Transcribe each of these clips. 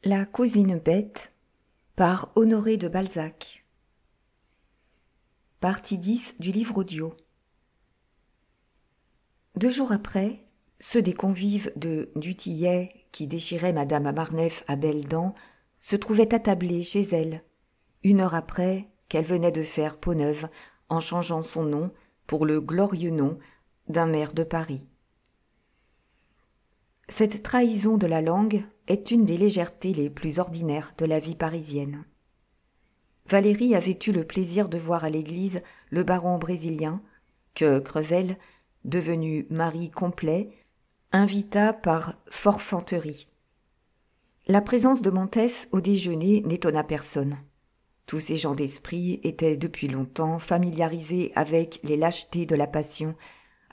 La cousine bête par Honoré de Balzac. Partie 10 du livre audio. 2 jours après, ceux des convives de Dutillet qui déchiraient Madame Marneffe à belles dents se trouvaient attablés chez elle, 1 heure après qu'elle venait de faire peau neuve en changeant son nom pour le glorieux nom d'un maire de Paris. Cette trahison de la langue est une des légèretés les plus ordinaires de la vie parisienne. Valérie avait eu le plaisir de voir à l'église le baron brésilien, que Crevel, devenu mari complet, invita par forfanterie. La présence de Montès au déjeuner n'étonna personne. Tous ces gens d'esprit étaient depuis longtemps familiarisés avec les lâchetés de la passion,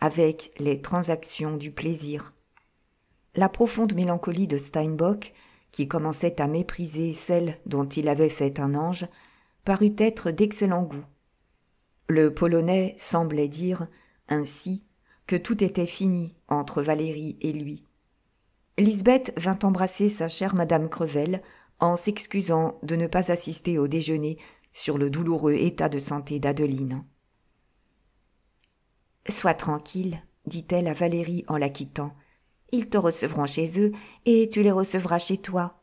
avec les transactions du plaisir. La profonde mélancolie de Steinbock, qui commençait à mépriser celle dont il avait fait un ange, parut être d'excellent goût. Le Polonais semblait dire, ainsi, que tout était fini entre Valérie et lui. Lisbeth vint embrasser sa chère Madame Crevel en s'excusant de ne pas assister au déjeuner sur le douloureux état de santé d'Adeline. « Sois tranquille, dit-elle à Valérie en la quittant. Ils te recevront chez eux et tu les recevras chez toi.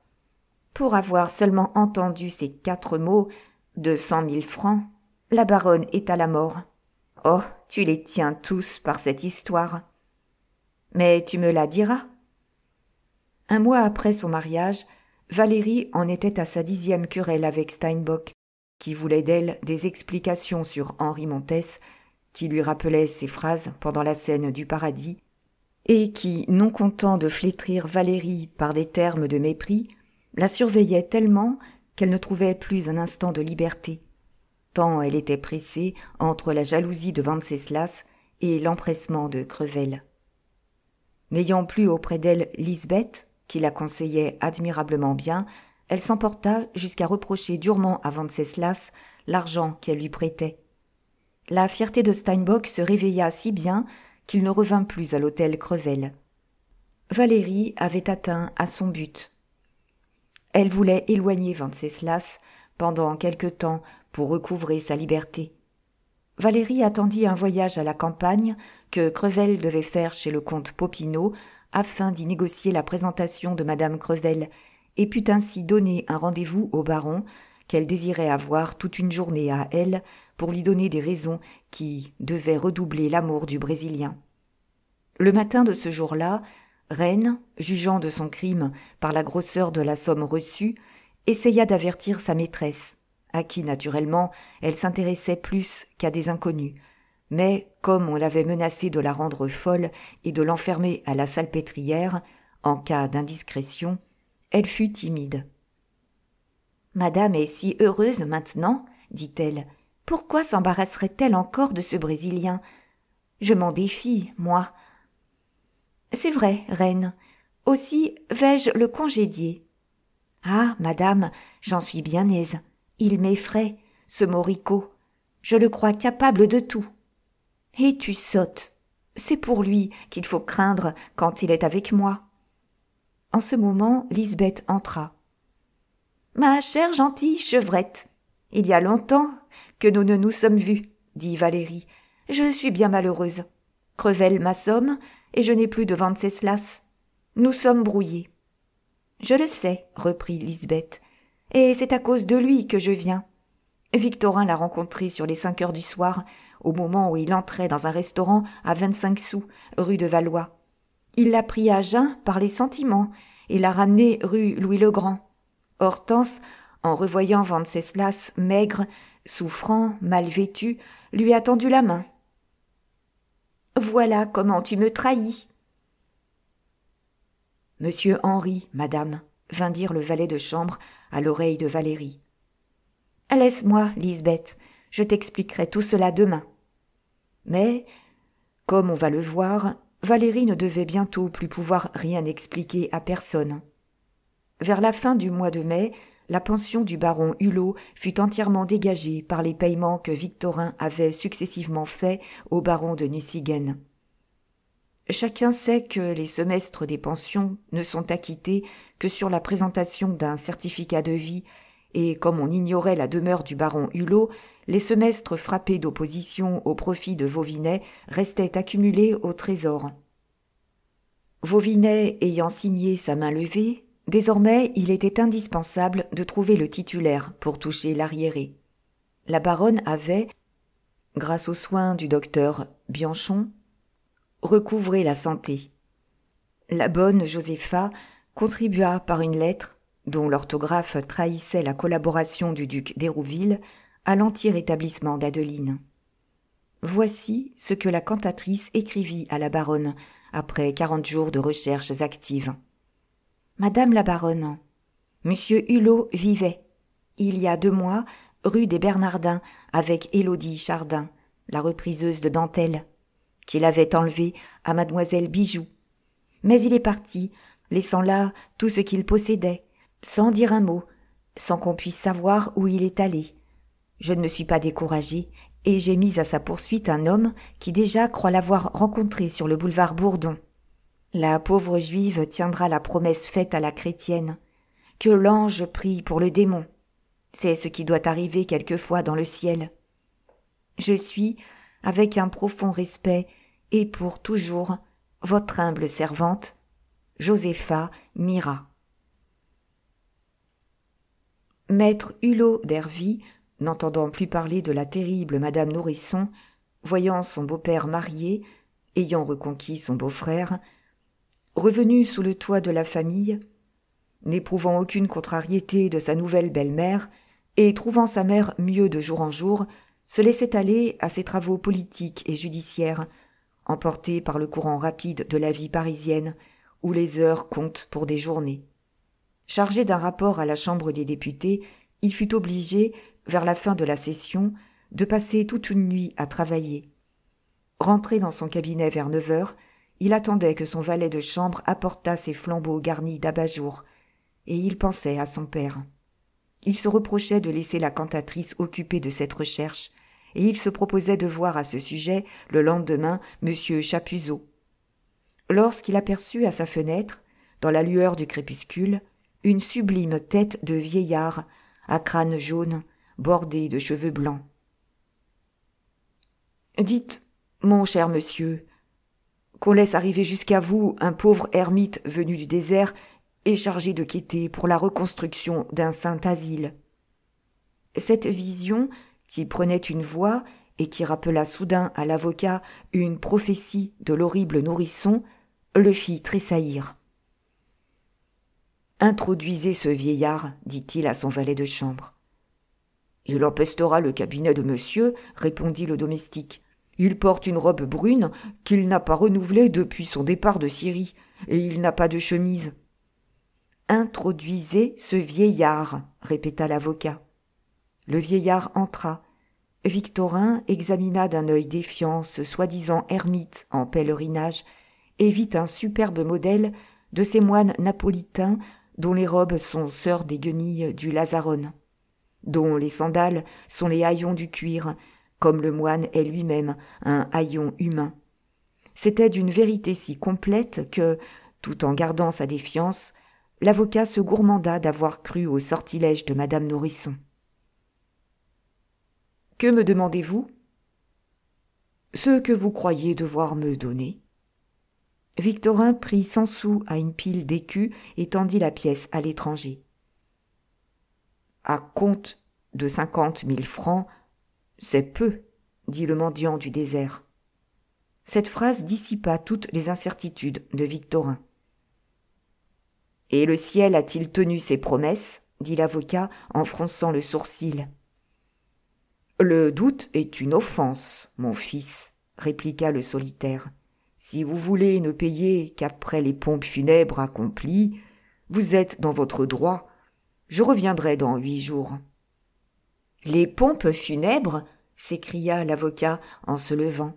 Pour avoir seulement entendu ces 4 mots, 200 000 francs, la baronne est à la mort. Oh, tu les tiens tous par cette histoire. Mais tu me la diras. » 1 mois après son mariage, Valérie en était à sa 10e querelle avec Steinbock, qui voulait d'elle des explications sur Henri Montès, qui lui rappelait ses phrases pendant la scène du paradis, et qui, non content de flétrir Valérie par des termes de mépris, la surveillait tellement qu'elle ne trouvait plus un instant de liberté, tant elle était pressée entre la jalousie de Wenceslas et l'empressement de Crevel. N'ayant plus auprès d'elle Lisbeth, qui la conseillait admirablement bien, elle s'emporta jusqu'à reprocher durement à Wenceslas l'argent qu'elle lui prêtait. La fierté de Steinbock se réveilla si bien qu'il ne revint plus à l'hôtel Crevel. Valérie avait atteint à son but. Elle voulait éloigner Wenceslas pendant quelque temps pour recouvrer sa liberté. Valérie attendit un voyage à la campagne que Crevel devait faire chez le comte Popinot afin d'y négocier la présentation de Madame Crevel et put ainsi donner un rendez-vous au baron qu'elle désirait avoir toute une journée à elle pour lui donner des raisons qui devaient redoubler l'amour du Brésilien. Le matin de ce jour-là, Reine, jugeant de son crime par la grosseur de la somme reçue, essaya d'avertir sa maîtresse, à qui naturellement elle s'intéressait plus qu'à des inconnus, mais comme on l'avait menacée de la rendre folle et de l'enfermer à la salpêtrière, en cas d'indiscrétion, elle fut timide. « Madame est si heureuse maintenant, dit-elle. Pourquoi s'embarrasserait-elle encore de ce Brésilien? Je m'en défie, moi. »« C'est vrai, reine. Aussi vais-je le congédier. »« Ah, madame, j'en suis bien aise. Il m'effraie, ce Moricaud. Je le crois capable de tout. »« Et tu sottes. C'est pour lui qu'il faut craindre quand il est avec moi. » En ce moment, Lisbeth entra. « Ma chère gentille chevrette, il y a longtemps que nous ne nous sommes vus, dit Valérie. Je suis bien malheureuse. Crevel m'assomme et je n'ai plus de Wenceslas. Nous sommes brouillés. »« Je le sais, reprit Lisbeth, et c'est à cause de lui que je viens. Victorin l'a rencontré sur les 5 heures du soir, au moment où il entrait dans un restaurant à 25 sous, rue de Valois. Il l'a pris à jeun par les sentiments et l'a ramené rue Louis-le-Grand. Hortense, en revoyant Wenceslas maigre, souffrant, mal vêtu, lui a tendu la main. « Voilà comment tu me trahis. »« Monsieur Henri, madame, » vint dire le valet de chambre à l'oreille de Valérie. « Laisse-moi, Lisbeth, je t'expliquerai tout cela demain. » Mais, comme on va le voir, Valérie ne devait bientôt plus pouvoir rien expliquer à personne. Vers la fin du mois de mai, la pension du baron Hulot fut entièrement dégagée par les paiements que Victorin avait successivement faits au baron de Nucingen. Chacun sait que les semestres des pensions ne sont acquittés que sur la présentation d'un certificat de vie, et comme on ignorait la demeure du baron Hulot, les semestres frappés d'opposition au profit de Vauvinet restaient accumulés au trésor. Vauvinet ayant signé sa main levée, désormais il était indispensable de trouver le titulaire pour toucher l'arriéré. La baronne avait, grâce aux soins du docteur Bianchon, recouvré la santé. La bonne Josépha contribua par une lettre, dont l'orthographe trahissait la collaboration du duc d'Hérouville, à l'anti-rétablissement d'Adeline. Voici ce que la cantatrice écrivit à la baronne après 40 jours de recherches actives. Madame la baronne, Monsieur Hulot vivait, il y a 2 mois, rue des Bernardins, avec Élodie Chardin, la repriseuse de dentelle, qu'il avait enlevée à mademoiselle Bijoux. Mais il est parti, laissant là tout ce qu'il possédait, sans dire un mot, sans qu'on puisse savoir où il est allé. Je ne me suis pas découragée, et j'ai mis à sa poursuite un homme qui déjà croit l'avoir rencontré sur le boulevard Bourdon. La pauvre juive tiendra la promesse faite à la chrétienne, que l'ange prie pour le démon. C'est ce qui doit arriver quelquefois dans le ciel. Je suis, avec un profond respect, et pour toujours, votre humble servante, Josépha Mira. Maître Hulot d'Ervy, n'entendant plus parler de la terrible madame Nourrisson, voyant son beau-père marié, ayant reconquis son beau-frère, revenu sous le toit de la famille, n'éprouvant aucune contrariété de sa nouvelle belle-mère, et trouvant sa mère mieux de jour en jour, se laissait aller à ses travaux politiques et judiciaires, emporté par le courant rapide de la vie parisienne, où les heures comptent pour des journées. Chargé d'un rapport à la Chambre des députés, il fut obligé, vers la fin de la session, de passer toute une nuit à travailler. Rentré dans son cabinet vers 9 heures, il attendait que son valet de chambre apportât ses flambeaux garnis d'abat-jour, et il pensait à son père. Il se reprochait de laisser la cantatrice occupée de cette recherche, et il se proposait de voir à ce sujet le lendemain M. Chapuzot. Lorsqu'il aperçut à sa fenêtre, dans la lueur du crépuscule, une sublime tête de vieillard, à crâne jaune, bordé de cheveux blancs. « Dites, mon cher monsieur, qu'on laisse arriver jusqu'à vous un pauvre ermite venu du désert et chargé de quêter pour la reconstruction d'un saint asile. » Cette vision, qui prenait une voix et qui rappela soudain à l'avocat une prophétie de l'horrible Nourrisson, le fit tressaillir. « Introduisez ce vieillard, dit-il à son valet de chambre. »« Il empestera le cabinet de monsieur, répondit le domestique. Il porte une robe brune qu'il n'a pas renouvelée depuis son départ de Syrie, et il n'a pas de chemise. »« Introduisez ce vieillard, répéta l'avocat. Le vieillard entra. Victorin examina d'un œil défiant ce soi-disant ermite en pèlerinage et vit un superbe modèle de ces moines napolitains dont les robes sont sœurs des guenilles du Lazzarone, dont les sandales sont les haillons du cuir, comme le moine est lui-même un haillon humain. C'était d'une vérité si complète que, tout en gardant sa défiance, l'avocat se gourmanda d'avoir cru au sortilège de madame Nourrisson. « Que me demandez-vous ?»« Ce que vous croyez devoir me donner. » Victorin prit 100 sous à une pile d'écus et tendit la pièce à l'étranger. « À compte de 50 000 francs, c'est peu, dit le mendiant du désert. » Cette phrase dissipa toutes les incertitudes de Victorin. « Et le ciel a-t-il tenu ses promesses ?» dit l'avocat en fronçant le sourcil. « Le doute est une offense, mon fils, » répliqua le solitaire. « Si vous voulez ne payer qu'après les pompes funèbres accomplies, vous êtes dans votre droit. Je reviendrai dans 8 jours. »« Les pompes funèbres ?» s'écria l'avocat en se levant.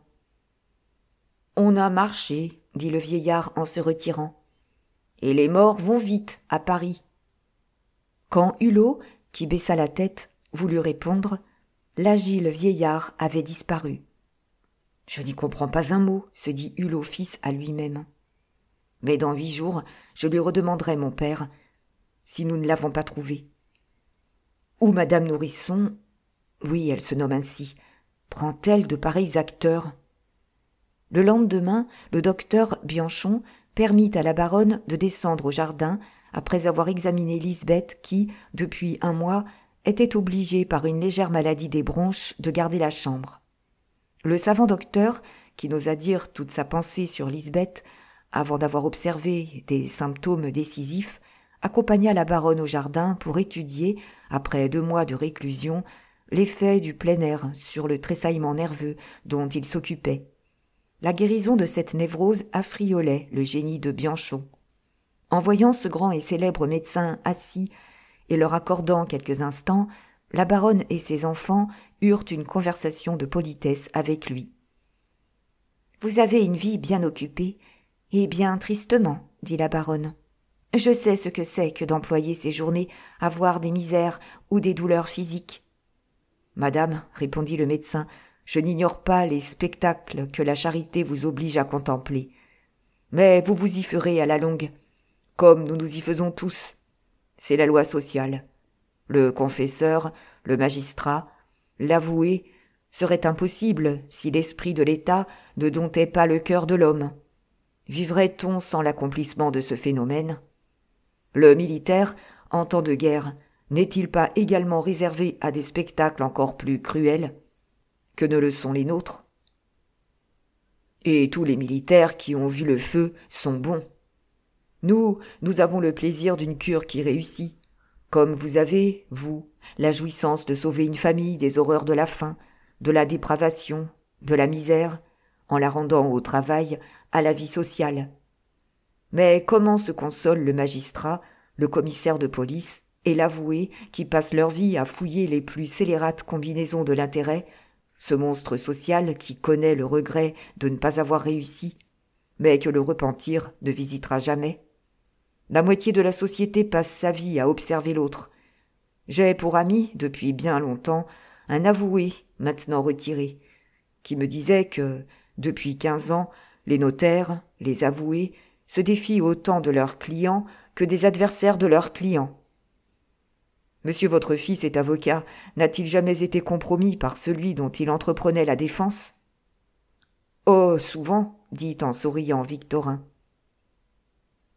« On a marché, » dit le vieillard en se retirant. « Et les morts vont vite à Paris. » Quand Hulot, qui baissa la tête, voulut répondre, l'agile vieillard avait disparu. « Je n'y comprends pas un mot, » se dit Hulot fils à lui-même. « Mais dans 8 jours, je lui redemanderai mon père, si nous ne l'avons pas trouvée. Ou madame Nourrisson, oui, elle se nomme ainsi, prend-elle de pareils acteurs? Le lendemain, le docteur Bianchon permit à la baronne de descendre au jardin après avoir examiné Lisbeth qui, depuis 1 mois, était obligée par une légère maladie des bronches de garder la chambre. Le savant docteur, qui n'osa dire toute sa pensée sur Lisbeth, avant d'avoir observé des symptômes décisifs, accompagna la baronne au jardin pour étudier, après 2 mois de réclusion, l'effet du plein air sur le tressaillement nerveux dont il s'occupait. La guérison de cette névrose affriolait le génie de Bianchon. En voyant ce grand et célèbre médecin assis et leur accordant quelques instants, la baronne et ses enfants eurent une conversation de politesse avec lui. « Vous avez une vie bien occupée, et bien tristement, dit la baronne. Je sais ce que c'est que d'employer ses journées à voir des misères ou des douleurs physiques. »« Madame, répondit le médecin, je n'ignore pas les spectacles que la charité vous oblige à contempler. Mais vous vous y ferez à la longue, comme nous nous y faisons tous. C'est la loi sociale. Le confesseur, le magistrat, l'avoué serait impossible si l'esprit de l'État ne domptait pas le cœur de l'homme. Vivrait-on sans l'accomplissement de ce phénomène? Le militaire, en temps de guerre, n'est-il pas également réservé à des spectacles encore plus cruels que ne le sont les nôtres? Et tous les militaires qui ont vu le feu sont bons. Nous avons le plaisir d'une cure qui réussit, comme vous avez, vous, la jouissance de sauver une famille des horreurs de la faim, de la dépravation, de la misère, en la rendant au travail, à la vie sociale. Mais comment se consolent le magistrat, le commissaire de police et l'avoué qui passent leur vie à fouiller les plus scélérates combinaisons de l'intérêt, ce monstre social qui connaît le regret de ne pas avoir réussi, mais que le repentir ne visitera jamais? La moitié de la société passe sa vie à observer l'autre. J'ai pour ami, depuis bien longtemps, un avoué, maintenant retiré, qui me disait que, depuis 15 ans, les notaires, les avoués, se défient autant de leurs clients que des adversaires de leurs clients. Monsieur votre fils est avocat, n'a-t-il jamais été compromis par celui dont il entreprenait la défense? Oh, souvent, dit en souriant Victorin.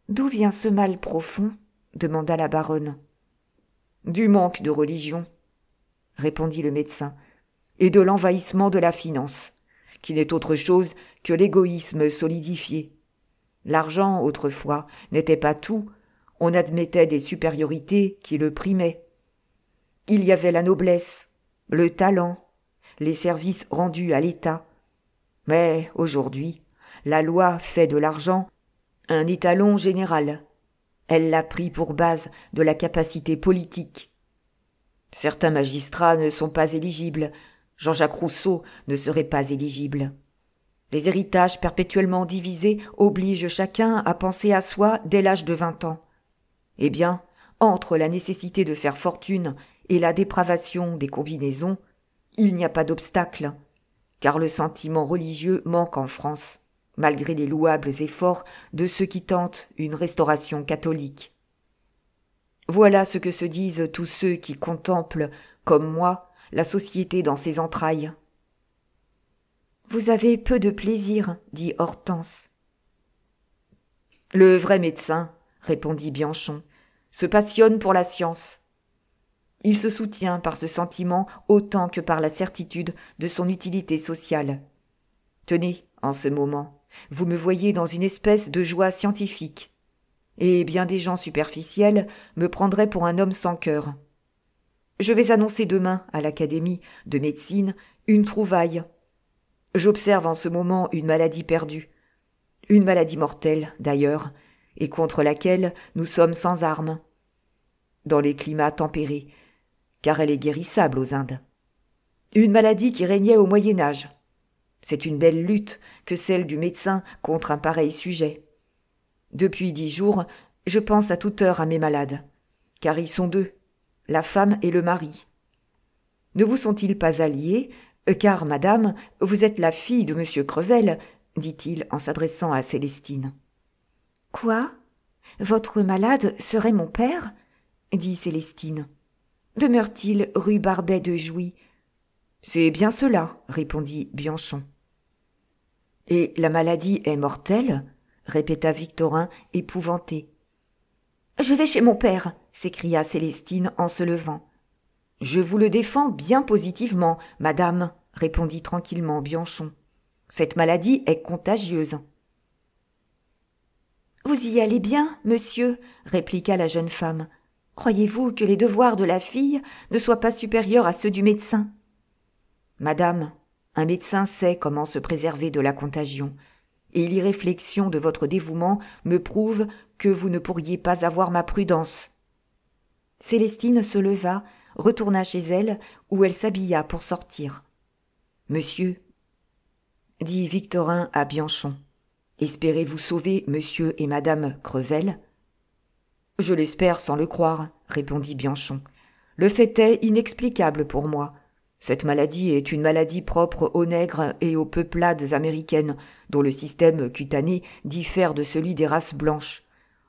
D'où vient ce mal profond? Demanda la baronne. Du manque de religion, répondit le médecin, et de l'envahissement de la finance, qui n'est autre chose que l'égoïsme solidifié. L'argent, autrefois, n'était pas tout, on admettait des supériorités qui le primaient. Il y avait la noblesse, le talent, les services rendus à l'État. Mais aujourd'hui, la loi fait de l'argent un étalon général. Elle l'a pris pour base de la capacité politique. Certains magistrats ne sont pas éligibles. Jean-Jacques Rousseau ne serait pas éligible. Les héritages perpétuellement divisés obligent chacun à penser à soi dès l'âge de 20 ans. Eh bien, entre la nécessité de faire fortune et la dépravation des combinaisons, il n'y a pas d'obstacle, car le sentiment religieux manque en France, malgré les louables efforts de ceux qui tentent une restauration catholique. Voilà ce que se disent tous ceux qui contemplent, comme moi, la société dans ses entrailles. « Vous avez peu de plaisir, dit Hortense. »« Le vrai médecin, répondit Bianchon, se passionne pour la science. Il se soutient par ce sentiment autant que par la certitude de son utilité sociale. Tenez, en ce moment, vous me voyez dans une espèce de joie scientifique. Et bien des gens superficiels me prendraient pour un homme sans cœur. Je vais annoncer demain à l'Académie de médecine une trouvaille. J'observe en ce moment une maladie perdue. Une maladie mortelle, d'ailleurs, et contre laquelle nous sommes sans armes. Dans les climats tempérés, car elle est guérissable aux Indes. Une maladie qui régnait au Moyen-Âge. C'est une belle lutte que celle du médecin contre un pareil sujet. Depuis 10 jours, je pense à toute heure à mes malades, car ils sont 2, la femme et le mari. Ne vous sont-ils pas alliés, car, madame, vous êtes la fille de monsieur Crevel, dit-il en s'adressant à Célestine. Quoi? Votre malade serait mon père? dit Célestine. Demeure-t-il rue Barbet de Jouy? C'est bien cela, répondit Bianchon. Et la maladie est mortelle? Répéta Victorin, épouvanté. Je vais chez mon père, s'écria Célestine en se levant. Je vous le défends bien positivement, madame, répondit tranquillement Bianchon. Cette maladie est contagieuse. Vous y allez bien, monsieur, répliqua la jeune femme. Croyez-vous que les devoirs de la fille ne soient pas supérieurs à ceux du médecin? Madame, un médecin sait comment se préserver de la contagion, et l'irréflexion de votre dévouement me prouve que vous ne pourriez pas avoir ma prudence. Célestine se leva, retourna chez elle, où elle s'habilla pour sortir. Monsieur, dit Victorin à Bianchon, espérez-vous sauver monsieur et madame Crevel? Je l'espère sans le croire, répondit Bianchon. Le fait est inexplicable pour moi. Cette maladie est une maladie propre aux nègres et aux peuplades américaines, dont le système cutané diffère de celui des races blanches.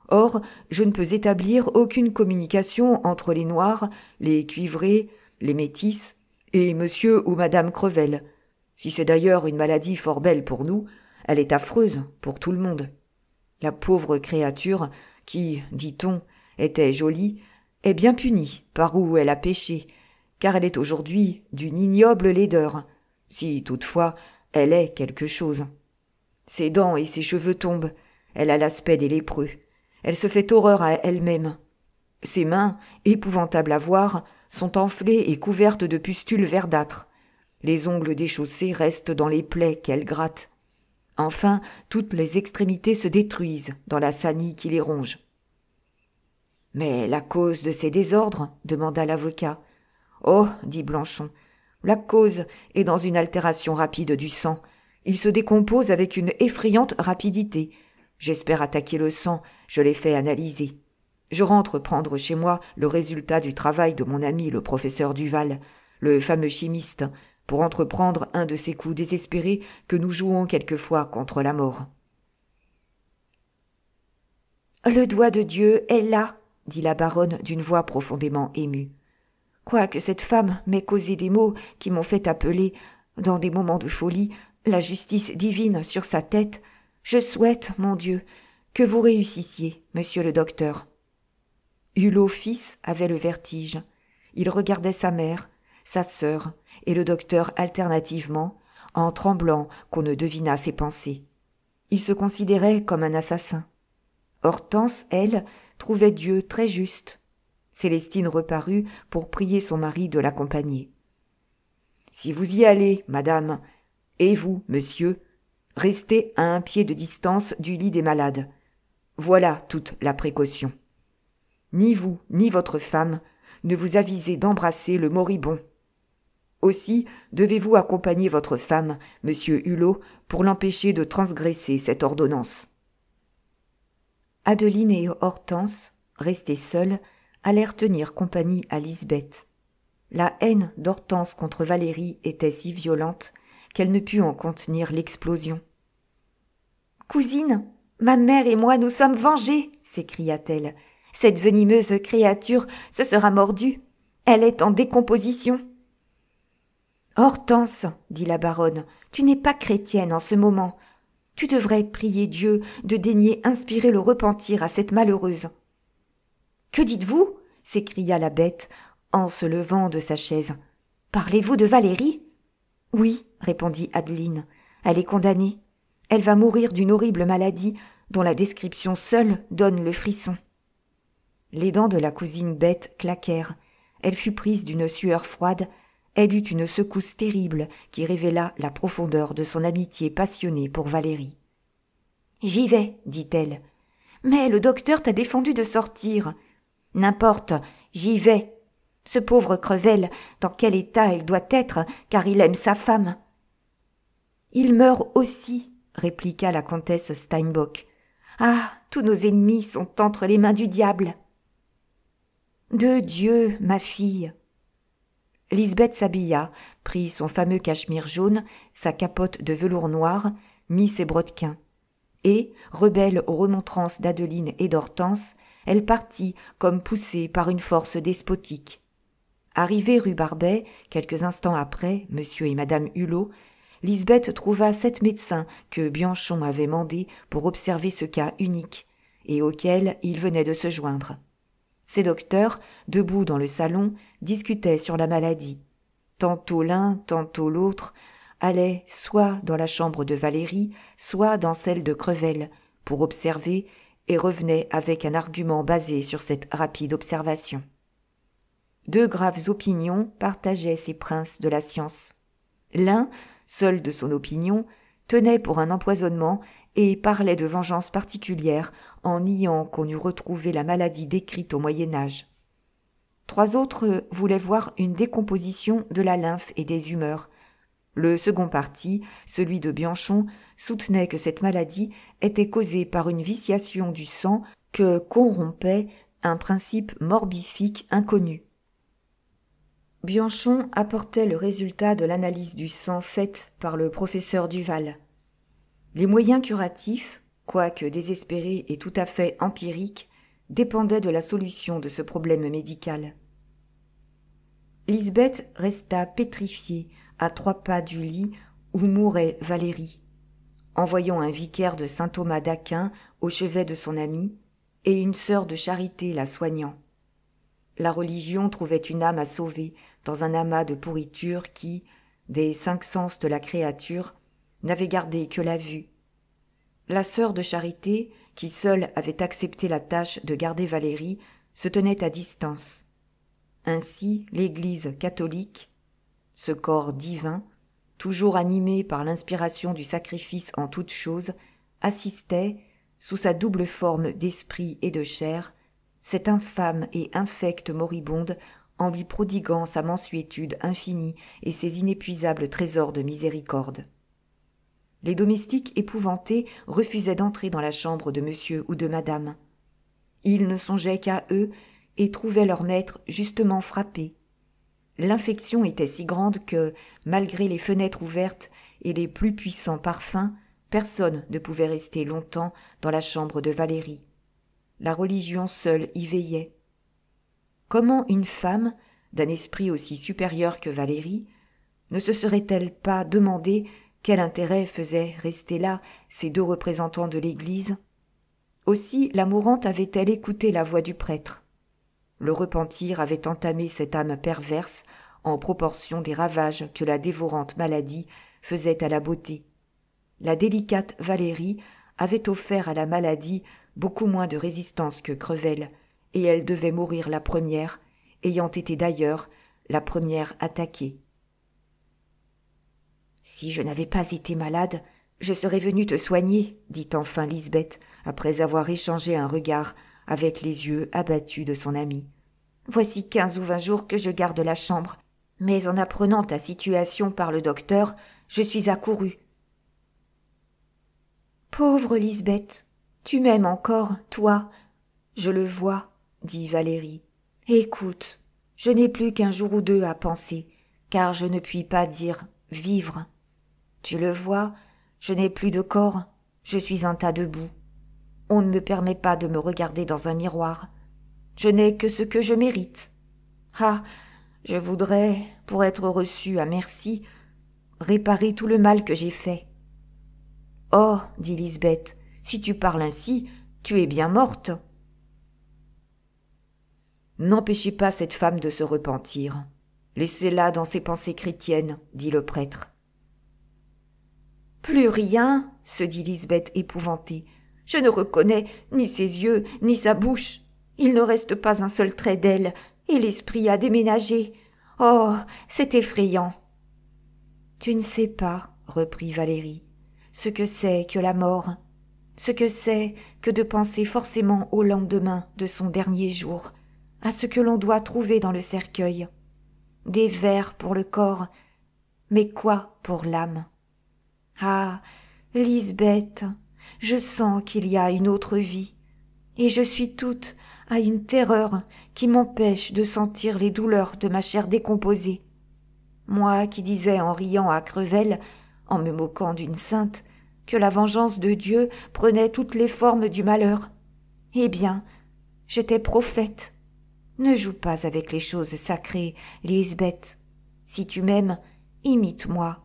Or, je ne peux établir aucune communication entre les Noirs, les Cuivrés, les Métis et monsieur ou madame Crevel. Si c'est d'ailleurs une maladie fort belle pour nous, elle est affreuse pour tout le monde. La pauvre créature, qui, dit-on, était jolie, est bien punie par où elle a péché, car elle est aujourd'hui d'une ignoble laideur, si toutefois elle est quelque chose. Ses dents et ses cheveux tombent, elle a l'aspect des lépreux, elle se fait horreur à elle-même. Ses mains, épouvantables à voir, sont enflées et couvertes de pustules verdâtres. Les ongles déchaussés restent dans les plaies qu'elle gratte. Enfin, toutes les extrémités se détruisent dans la sanie qui les ronge. « Mais la cause de ces désordres ?» demanda l'avocat. « Oh, dit Bianchon, la cause est dans une altération rapide du sang. Il se décompose avec une effrayante rapidité. J'espère attaquer le sang, je l'ai fait analyser. Je rentre prendre chez moi le résultat du travail de mon ami le professeur Duval, le fameux chimiste, pour entreprendre un de ces coups désespérés que nous jouons quelquefois contre la mort. »« Le doigt de Dieu est là, » dit la baronne d'une voix profondément émue. « Quoique cette femme m'ait causé des maux qui m'ont fait appeler, dans des moments de folie, la justice divine sur sa tête, je souhaite, mon Dieu, que vous réussissiez, monsieur le docteur. » Hulot fils avait le vertige. Il regardait sa mère, sa sœur et le docteur alternativement, en tremblant qu'on ne devinât ses pensées. Il se considérait comme un assassin. Hortense, elle, trouvait Dieu très juste. Célestine reparut pour prier son mari de l'accompagner. « Si vous y allez, madame, et vous, monsieur, restez à 1 pied de distance du lit des malades. Voilà toute la précaution. Ni vous, ni votre femme ne vous avisez d'embrasser le moribond. Aussi devez-vous accompagner votre femme, monsieur Hulot, pour l'empêcher de transgresser cette ordonnance. » Adeline et Hortense, restées seules, allèrent tenir compagnie à Lisbeth. La haine d'Hortense contre Valérie était si violente qu'elle ne put en contenir l'explosion. « Cousine, ma mère et moi nous sommes vengées !» s'écria-t-elle. « Cette venimeuse créature se sera mordue. Elle est en décomposition. » « Hortense, dit la baronne, tu n'es pas chrétienne en ce moment. Tu devrais prier Dieu de daigner inspirer le repentir à cette malheureuse. »« Que dites-vous » s'écria la bête en se levant de sa chaise. « Parlez-vous de Valérie ?»« Oui, répondit Adeline, elle est condamnée. Elle va mourir d'une horrible maladie dont la description seule donne le frisson. » Les dents de la cousine bête claquèrent. Elle fut prise d'une sueur froide. Elle eut une secousse terrible qui révéla la profondeur de son amitié passionnée pour Valérie. « J'y vais, dit-elle. « Mais le docteur t'a défendu de sortir. »« N'importe, j'y vais. Ce pauvre Crevel, dans quel état elle doit être, car il aime sa femme. »« Il meurt aussi, répliqua la comtesse Steinbock. « Ah, tous nos ennemis sont entre les mains du diable. »« De Dieu, ma fille. » Lisbeth s'habilla, prit son fameux cachemire jaune, sa capote de velours noir, mit ses brodequins. Et, rebelle aux remontrances d'Adeline et d'Hortense, elle partit comme poussée par une force despotique. Arrivée rue Barbet, quelques instants après, monsieur et madame Hulot, Lisbeth trouva 7 médecins que Bianchon avait mandés pour observer ce cas unique, et auquel il venait de se joindre. Ces docteurs, debout dans le salon, discutaient sur la maladie. Tantôt l'un, tantôt l'autre, allaient soit dans la chambre de Valérie, soit dans celle de Crevel, pour observer, et revenaient avec un argument basé sur cette rapide observation. 2 graves opinions partageaient ces princes de la science. L'un, seul de son opinion, tenait pour un empoisonnement et parlait de vengeance particulière en niant qu'on eût retrouvé la maladie décrite au Moyen-Âge. 3 autres voulaient voir une décomposition de la lymphe et des humeurs. Le second parti, celui de Bianchon, soutenait que cette maladie était causée par une viciation du sang que corrompait un principe morbifique inconnu. Bianchon apportait le résultat de l'analyse du sang faite par le professeur Duval. Les moyens curatifs, quoique désespérés et tout à fait empiriques, dépendaient de la solution de ce problème médical. Lisbeth resta pétrifiée à 3 pas du lit où mourait Valérie, en voyant un vicaire de saint Thomas d'Aquin au chevet de son amie et une sœur de charité la soignant. La religion trouvait une âme à sauver dans un amas de pourriture qui, des 5 sens de la créature, n'avait gardé que la vue. La sœur de charité, qui seule avait accepté la tâche de garder Valérie, se tenait à distance. Ainsi, l'Église catholique, ce corps divin, toujours animé par l'inspiration du sacrifice en toutes choses, assistait, sous sa double forme d'esprit et de chair, cette infâme et infecte moribonde en lui prodiguant sa mansuétude infinie et ses inépuisables trésors de miséricorde. Les domestiques épouvantés refusaient d'entrer dans la chambre de monsieur ou de madame. Ils ne songeaient qu'à eux et trouvaient leur maître justement frappé. L'infection était si grande que, malgré les fenêtres ouvertes et les plus puissants parfums, personne ne pouvait rester longtemps dans la chambre de Valérie. La religion seule y veillait. Comment une femme, d'un esprit aussi supérieur que Valérie, ne se serait-elle pas demandé quel intérêt faisaient rester là ces 2 représentants de l'Église? Aussi la mourante avait-elle écouté la voix du prêtre. Le repentir avait entamé cette âme perverse en proportion des ravages que la dévorante maladie faisait à la beauté. La délicate Valérie avait offert à la maladie beaucoup moins de résistance que Crevel, et elle devait mourir la première, ayant été d'ailleurs la première attaquée. « Si je n'avais pas été malade, je serais venue te soigner, dit enfin Lisbeth, après avoir échangé un regard avec les yeux abattus de son amie. Voici 15 ou 20 jours que je garde la chambre, mais en apprenant ta situation par le docteur, je suis accourue. Pauvre Lisbeth, tu m'aimes encore, toi. Je le vois, dit Valérie. Écoute, je n'ai plus qu'1 jour ou 2 à penser, car je ne puis pas dire vivre. Tu le vois, je n'ai plus de corps, je suis un tas de boue. On ne me permet pas de me regarder dans un miroir. Je n'ai que ce que je mérite. Ah, je voudrais, pour être reçue à merci, réparer tout le mal que j'ai fait. Oh, dit Lisbeth, si tu parles ainsi, tu es bien morte. N'empêchez pas cette femme de se repentir. Laissez-la dans ses pensées chrétiennes, dit le prêtre. Plus rien, se dit Lisbeth épouvantée. Je ne reconnais ni ses yeux, ni sa bouche. Il ne reste pas un seul trait d'elle, et l'esprit a déménagé. Oh, c'est effrayant. Tu ne sais pas, reprit Valérie, ce que c'est que la mort, ce que c'est que de penser forcément au lendemain de son dernier jour, à ce que l'on doit trouver dans le cercueil. Des vers pour le corps, mais quoi pour l'âme? Ah, Lisbeth, je sens qu'il y a une autre vie, et je suis toute à une terreur qui m'empêche de sentir les douleurs de ma chair décomposée. Moi qui disais en riant à Crevel, en me moquant d'une sainte, que la vengeance de Dieu prenait toutes les formes du malheur. Eh bien, Je t'ai prophète. Ne joue pas avec les choses sacrées, Lisbeth. Si tu m'aimes, imite-moi.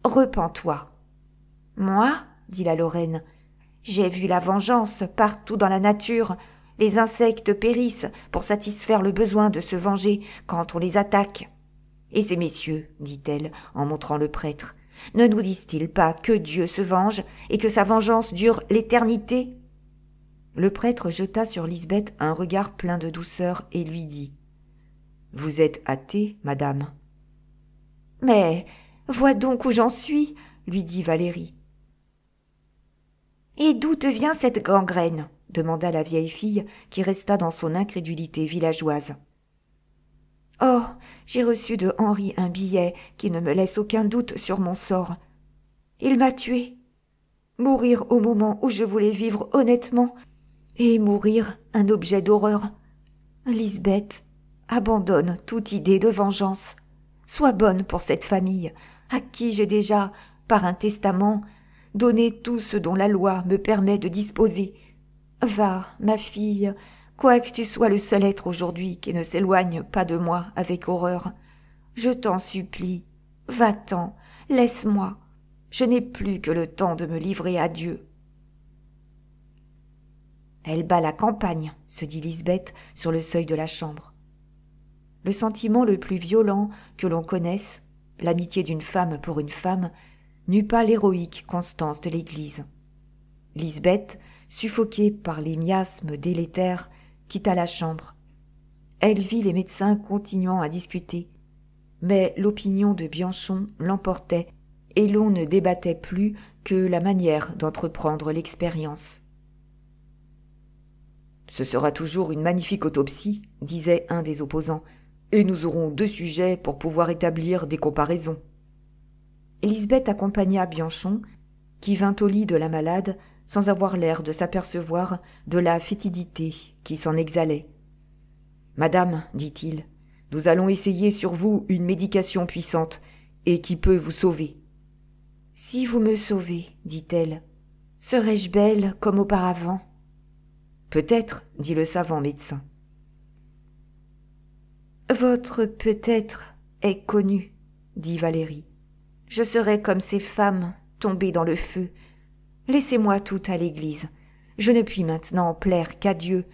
Repens-toi. Moi, dit la Lorraine, j'ai vu la vengeance partout dans la nature. Les insectes périssent pour satisfaire le besoin de se venger quand on les attaque. Et ces messieurs, dit-elle en montrant le prêtre, ne nous disent-ils pas que Dieu se venge et que sa vengeance dure l'éternité? Le prêtre jeta sur Lisbeth un regard plein de douceur et lui dit « Vous êtes athée, madame ?»« Mais vois donc où j'en suis, » lui dit Valérie. « Et d'où te vient cette gangrène ?» demanda la vieille fille qui resta dans son incrédulité villageoise. « Oh, j'ai reçu de Henri un billet qui ne me laisse aucun doute sur mon sort. Il m'a tuée. Mourir au moment où je voulais vivre honnêtement, et mourir un objet d'horreur. Lisbeth, abandonne toute idée de vengeance. Sois bonne pour cette famille, à qui j'ai déjà, par un testament, donné tout ce dont la loi me permet de disposer. Va, ma fille, quoique tu sois le seul être aujourd'hui qui ne s'éloigne pas de moi avec horreur. Je t'en supplie, va-t'en, laisse-moi. Je n'ai plus que le temps de me livrer à Dieu. Elle bat la campagne, se dit Lisbeth sur le seuil de la chambre. Le sentiment le plus violent que l'on connaisse, l'amitié d'une femme pour une femme, n'eut pas l'héroïque constance de l'Église. Lisbeth, suffoquée par les miasmes délétères, quitta la chambre. Elle vit les médecins continuant à discuter, mais l'opinion de Bianchon l'emportait et l'on ne débattait plus que la manière d'entreprendre l'expérience. « Ce sera toujours une magnifique autopsie, » disait un des opposants, « et nous aurons 2 sujets pour pouvoir établir des comparaisons. » Lisbeth accompagna Bianchon, qui vint au lit de la malade sans avoir l'air de s'apercevoir de la fétidité qui s'en exhalait. « Madame, dit-il, nous allons essayer sur vous une médication puissante et qui peut vous sauver. »« Si vous me sauvez, dit-elle, serai-je belle comme auparavant ?»« Peut-être, dit le savant médecin. »« Votre peut-être est connu, dit Valérie. Je serai comme ces femmes tombées dans le feu. Laissez-moi tout à l'église. Je ne puis maintenant plaire qu'à Dieu.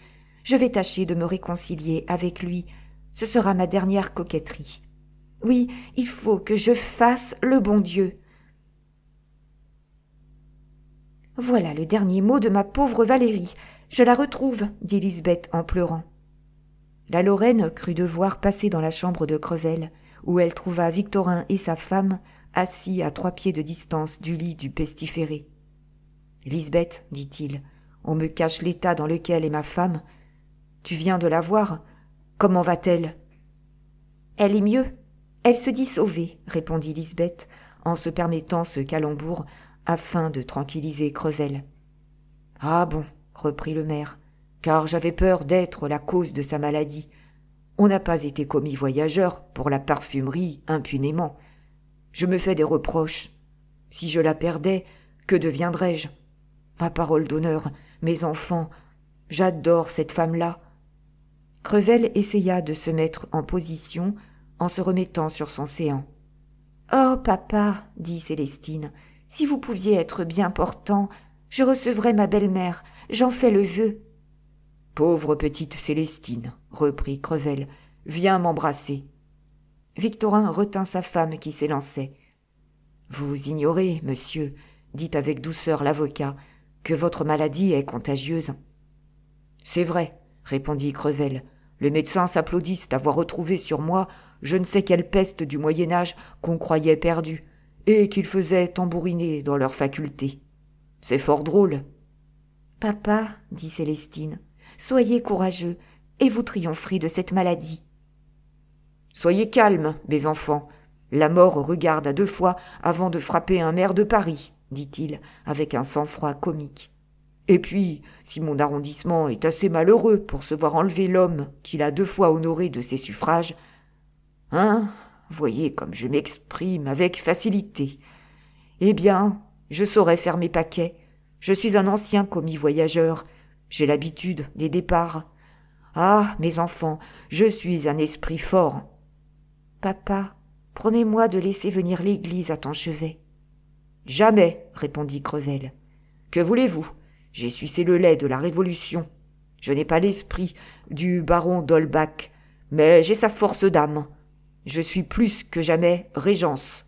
Je vais tâcher de me réconcilier avec lui. Ce sera ma dernière coquetterie. Oui, il faut que je fasse le bon Dieu. » « Voilà le dernier mot de ma pauvre Valérie. Je la retrouve, dit Lisbeth en pleurant. La Lorraine crut devoir passer dans la chambre de Crevel, où elle trouva Victorin et sa femme assis à 3 pieds de distance du lit du pestiféré. « Lisbeth, dit-il, on me cache l'état dans lequel est ma femme. Tu viens de la voir. Comment va-t-elle ?»« Elle est mieux. Elle se dit sauvée, répondit Lisbeth, en se permettant ce calembour afin de tranquilliser Crevel. « Ah bon, reprit le maire, car j'avais peur d'être la cause de sa maladie. On n'a pas été commis voyageur pour la parfumerie impunément. Je me fais des reproches. Si je la perdais, que deviendrais-je? Ma parole d'honneur, mes enfants, j'adore cette femme-là. » Crevel essaya de se mettre en position en se remettant sur son séant. « Oh, papa, dit Célestine, si vous pouviez être bien portant, je recevrais ma belle-mère, j'en fais le vœu. »« Pauvre petite Célestine, reprit Crevel, viens m'embrasser. » Victorin retint sa femme qui s'élançait. « Vous ignorez, monsieur, dit avec douceur l'avocat, que votre maladie est contagieuse. »« C'est vrai, répondit Crevel, les médecins s'applaudissent d'avoir retrouvé sur moi je ne sais quelle peste du Moyen-Âge qu'on croyait perdue, et qu'ils faisaient tambouriner dans leurs facultés. C'est fort drôle. »« Papa, dit Célestine, soyez courageux, et vous triompherez de cette maladie. »« Soyez calmes, mes enfants. La mort regarde à 2 fois avant de frapper un maire de Paris, dit-il, avec un sang-froid comique. Et puis, si mon arrondissement est assez malheureux pour se voir enlever l'homme qu'il a 2 fois honoré de ses suffrages, hein, voyez comme je m'exprime avec facilité. Eh bien, je saurai faire mes paquets. Je suis un ancien commis voyageur. J'ai l'habitude des départs. Ah, mes enfants, je suis un esprit fort. »« Papa, promets-moi de laisser venir l'Église à ton chevet. »« Jamais, répondit Crevel. Que voulez-vous? J'ai sucé le lait de la Révolution. Je n'ai pas l'esprit du baron d'Holbach, mais j'ai sa force d'âme. Je suis plus que jamais régence,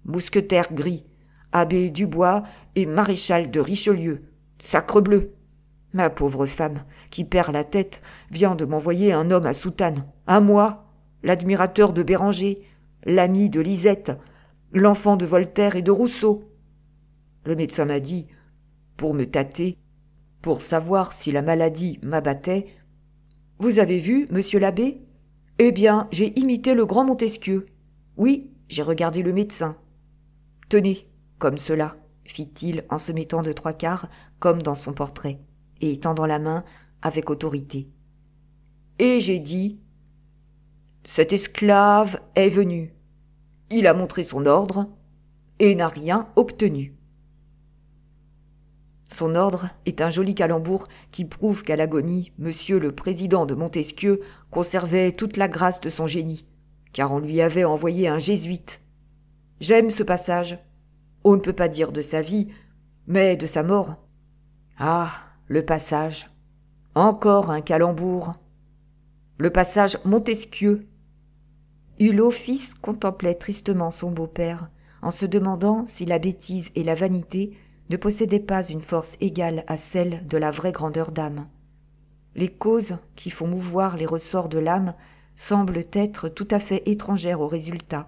mousquetaire gris, abbé Dubois et maréchal de Richelieu. Sacrebleu! Ma pauvre femme, qui perd la tête, vient de m'envoyer un homme à soutane. À moi, l'admirateur de Béranger, l'ami de Lisette, l'enfant de Voltaire et de Rousseau. Le médecin m'a dit, pour me tâter, pour savoir si la maladie m'abattait, « Vous avez vu, monsieur l'abbé ? Eh bien, j'ai imité le grand Montesquieu. Oui, j'ai regardé le médecin. Tenez, comme cela, fit-il en se mettant de trois quarts, comme dans son portrait, et tendant la main avec autorité. Et j'ai dit, « Cet esclave est venu. Il a montré son ordre et n'a rien obtenu. » Son ordre est un joli calembour qui prouve qu'à l'agonie, monsieur le président de Montesquieu conservait toute la grâce de son génie, car on lui avait envoyé un jésuite. J'aime ce passage. On ne peut pas dire de sa vie, mais de sa mort. Ah, le passage. Encore un calembour. Le passage Montesquieu. Hulot fils contemplait tristement son beau-père, en se demandant si la bêtise et la vanité ne possédaient pas une force égale à celle de la vraie grandeur d'âme. Les causes qui font mouvoir les ressorts de l'âme semblent être tout à fait étrangères au résultat.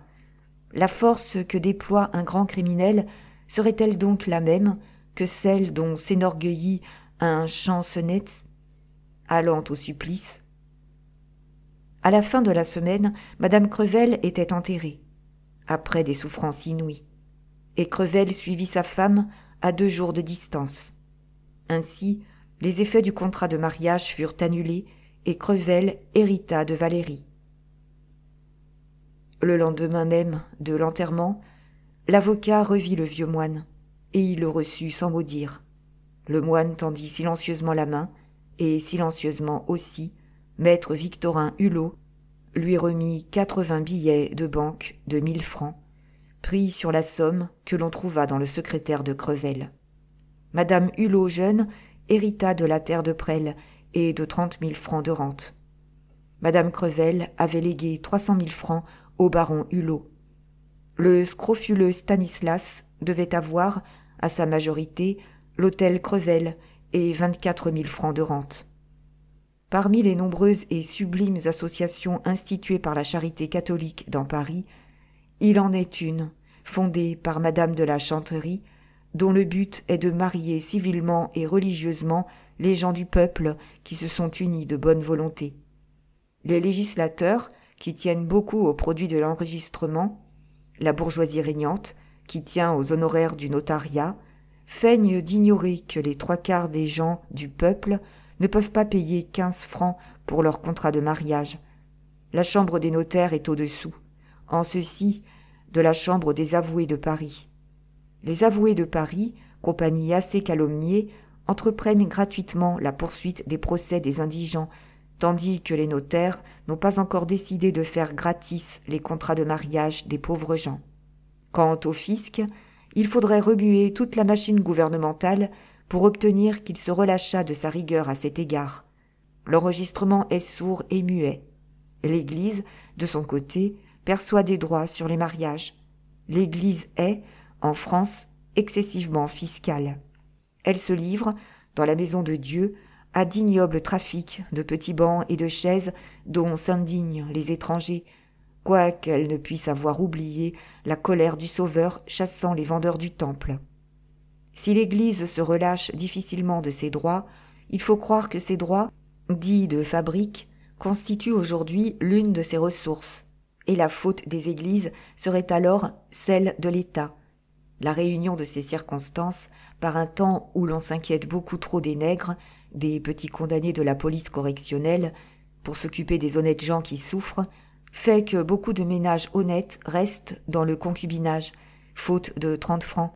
La force que déploie un grand criminel serait-elle donc la même que celle dont s'énorgueillit un chansonnette allant au supplice? À la fin de la semaine, madame Crevel était enterrée, après des souffrances inouïes, et Crevel suivit sa femme à 2 jours de distance. Ainsi, les effets du contrat de mariage furent annulés et Crevel hérita de Valérie. Le lendemain même de l'enterrement, l'avocat revit le vieux moine, et il le reçut sans mot dire. Le moine tendit silencieusement la main, et silencieusement aussi, maître Victorin Hulot lui remit 80 billets de banque de 1000 francs, pris sur la somme que l'on trouva dans le secrétaire de Crevel. Madame Hulot jeune hérita de la terre de Presles et de 30 000 francs de rente. Madame Crevel avait légué 300 000 francs au baron Hulot. Le scrofuleux Stanislas devait avoir, à sa majorité, l'hôtel Crevel et 24 000 francs de rente. Parmi les nombreuses et sublimes associations instituées par la charité catholique dans Paris, il en est une, fondée par Madame de la Chanterie, dont le but est de marier civilement et religieusement les gens du peuple qui se sont unis de bonne volonté. Les législateurs, qui tiennent beaucoup aux produits de l'enregistrement, la bourgeoisie régnante, qui tient aux honoraires du notariat, feignent d'ignorer que les 3/4 des gens du peuple ne peuvent pas payer 15 francs pour leur contrat de mariage. La chambre des notaires est au-dessous, en ceci de la chambre des avoués de Paris. Les avoués de Paris, compagnie assez calomniée, entreprennent gratuitement la poursuite des procès des indigents, tandis que les notaires n'ont pas encore décidé de faire gratis les contrats de mariage des pauvres gens. Quant au fisc, il faudrait remuer toute la machine gouvernementale pour obtenir qu'il se relâchât de sa rigueur à cet égard. L'enregistrement est sourd et muet. L'Église, de son côté, perçoit des droits sur les mariages. L'Église est, en France, excessivement fiscale. Elle se livre, dans la maison de Dieu, à d'ignobles trafics de petits bancs et de chaises dont s'indignent les étrangers, quoiqu'elle ne puisse avoir oublié la colère du Sauveur chassant les vendeurs du temple. Si l'Église se relâche difficilement de ses droits, il faut croire que ces droits, dits de fabrique, constituent aujourd'hui l'une de ses ressources, et la faute des Églises serait alors celle de l'État. La réunion de ces circonstances, par un temps où l'on s'inquiète beaucoup trop des nègres, des petits condamnés de la police correctionnelle, pour s'occuper des honnêtes gens qui souffrent, fait que beaucoup de ménages honnêtes restent dans le concubinage, faute de 30 francs.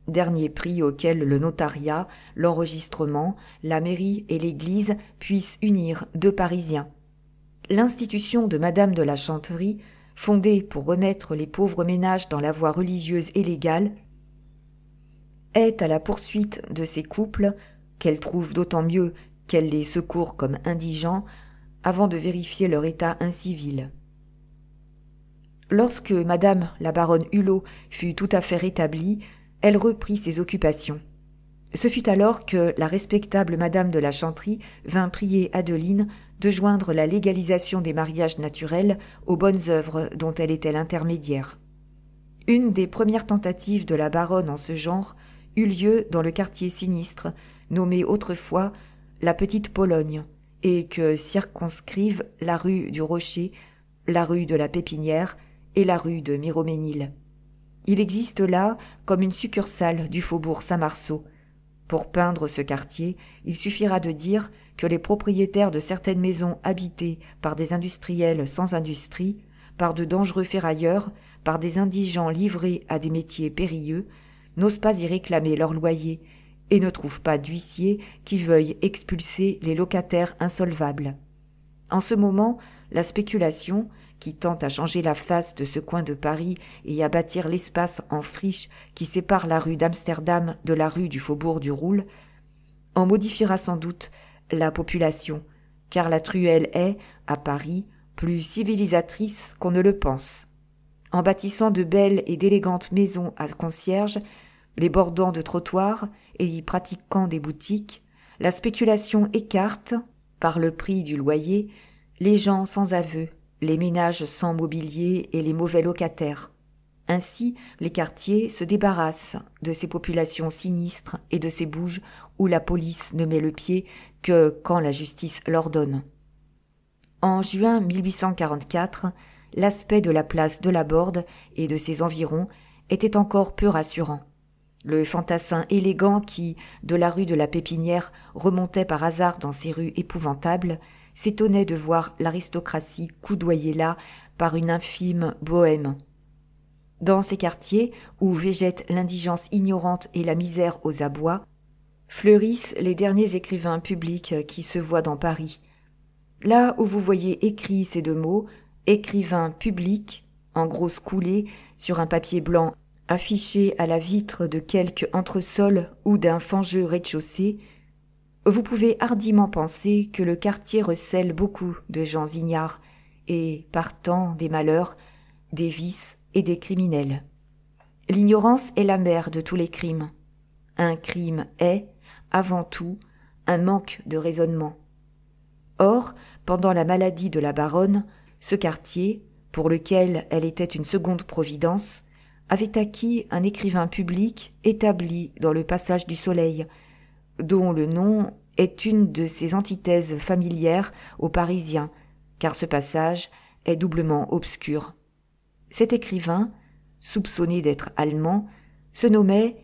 dernier prix auquel le notariat, l'enregistrement, la mairie et l'église puissent unir deux Parisiens. L'institution de Madame de la Chanterie, fondée pour remettre les pauvres ménages dans la voie religieuse et légale, est à la poursuite de ces couples, qu'elle trouve d'autant mieux qu'elle les secourt comme indigents, avant de vérifier leur état incivil. Lorsque Madame la baronne Hulot fut tout à fait rétablie, elle reprit ses occupations. Ce fut alors que la respectable Madame de la Chanterie vint prier Adeline de joindre la légalisation des mariages naturels aux bonnes œuvres dont elle était l'intermédiaire. Une des premières tentatives de la baronne en ce genre eut lieu dans le quartier sinistre, nommé autrefois la Petite Pologne, et que circonscrivent la rue du Rocher, la rue de la Pépinière et la rue de Miroménil. Il existe là comme une succursale du faubourg Saint-Marceau. Pour peindre ce quartier, il suffira de dire que les propriétaires de certaines maisons habitées par des industriels sans industrie, par de dangereux ferrailleurs, par des indigents livrés à des métiers périlleux, n'osent pas y réclamer leur loyer et ne trouvent pas d'huissier qui veuille expulser les locataires insolvables. En ce moment, la spéculation, qui tend à changer la face de ce coin de Paris et à bâtir l'espace en friche qui sépare la rue d'Amsterdam de la rue du Faubourg du Roule, en modifiera sans doute la population, car la truelle est, à Paris, plus civilisatrice qu'on ne le pense. En bâtissant de belles et d'élégantes maisons à concierges, les bordant de trottoirs et y pratiquant des boutiques, la spéculation écarte, par le prix du loyer, les gens sans aveu, les ménages sans mobilier et les mauvais locataires. Ainsi, les quartiers se débarrassent de ces populations sinistres et de ces bouges où la police ne met le pied que quand la justice l'ordonne. En juin 1844, l'aspect de la place de la Borde et de ses environs était encore peu rassurant. Le fantassin élégant qui, de la rue de la Pépinière, remontait par hasard dans ces rues épouvantables, s'étonnait de voir l'aristocratie coudoyée là par une infime bohème. Dans ces quartiers, où végètent l'indigence ignorante et la misère aux abois, fleurissent les derniers écrivains publics qui se voient dans Paris. Là où vous voyez écrits ces deux mots, écrivain public, en grosses coulées, sur un papier blanc affiché à la vitre de quelque entresol ou d'un fangeux rez-de-chaussée, vous pouvez hardiment penser que le quartier recèle beaucoup de gens ignares et, partant, des malheurs, des vices et des criminels. L'ignorance est la mère de tous les crimes. Un crime est, avant tout, un manque de raisonnement. Or, pendant la maladie de la baronne, ce quartier, pour lequel elle était une seconde providence, avait acquis un écrivain public établi dans le passage du Soleil, dont le nom est une de ses antithèses familières aux Parisiens, car ce passage est doublement obscur. Cet écrivain, soupçonné d'être allemand, se nommait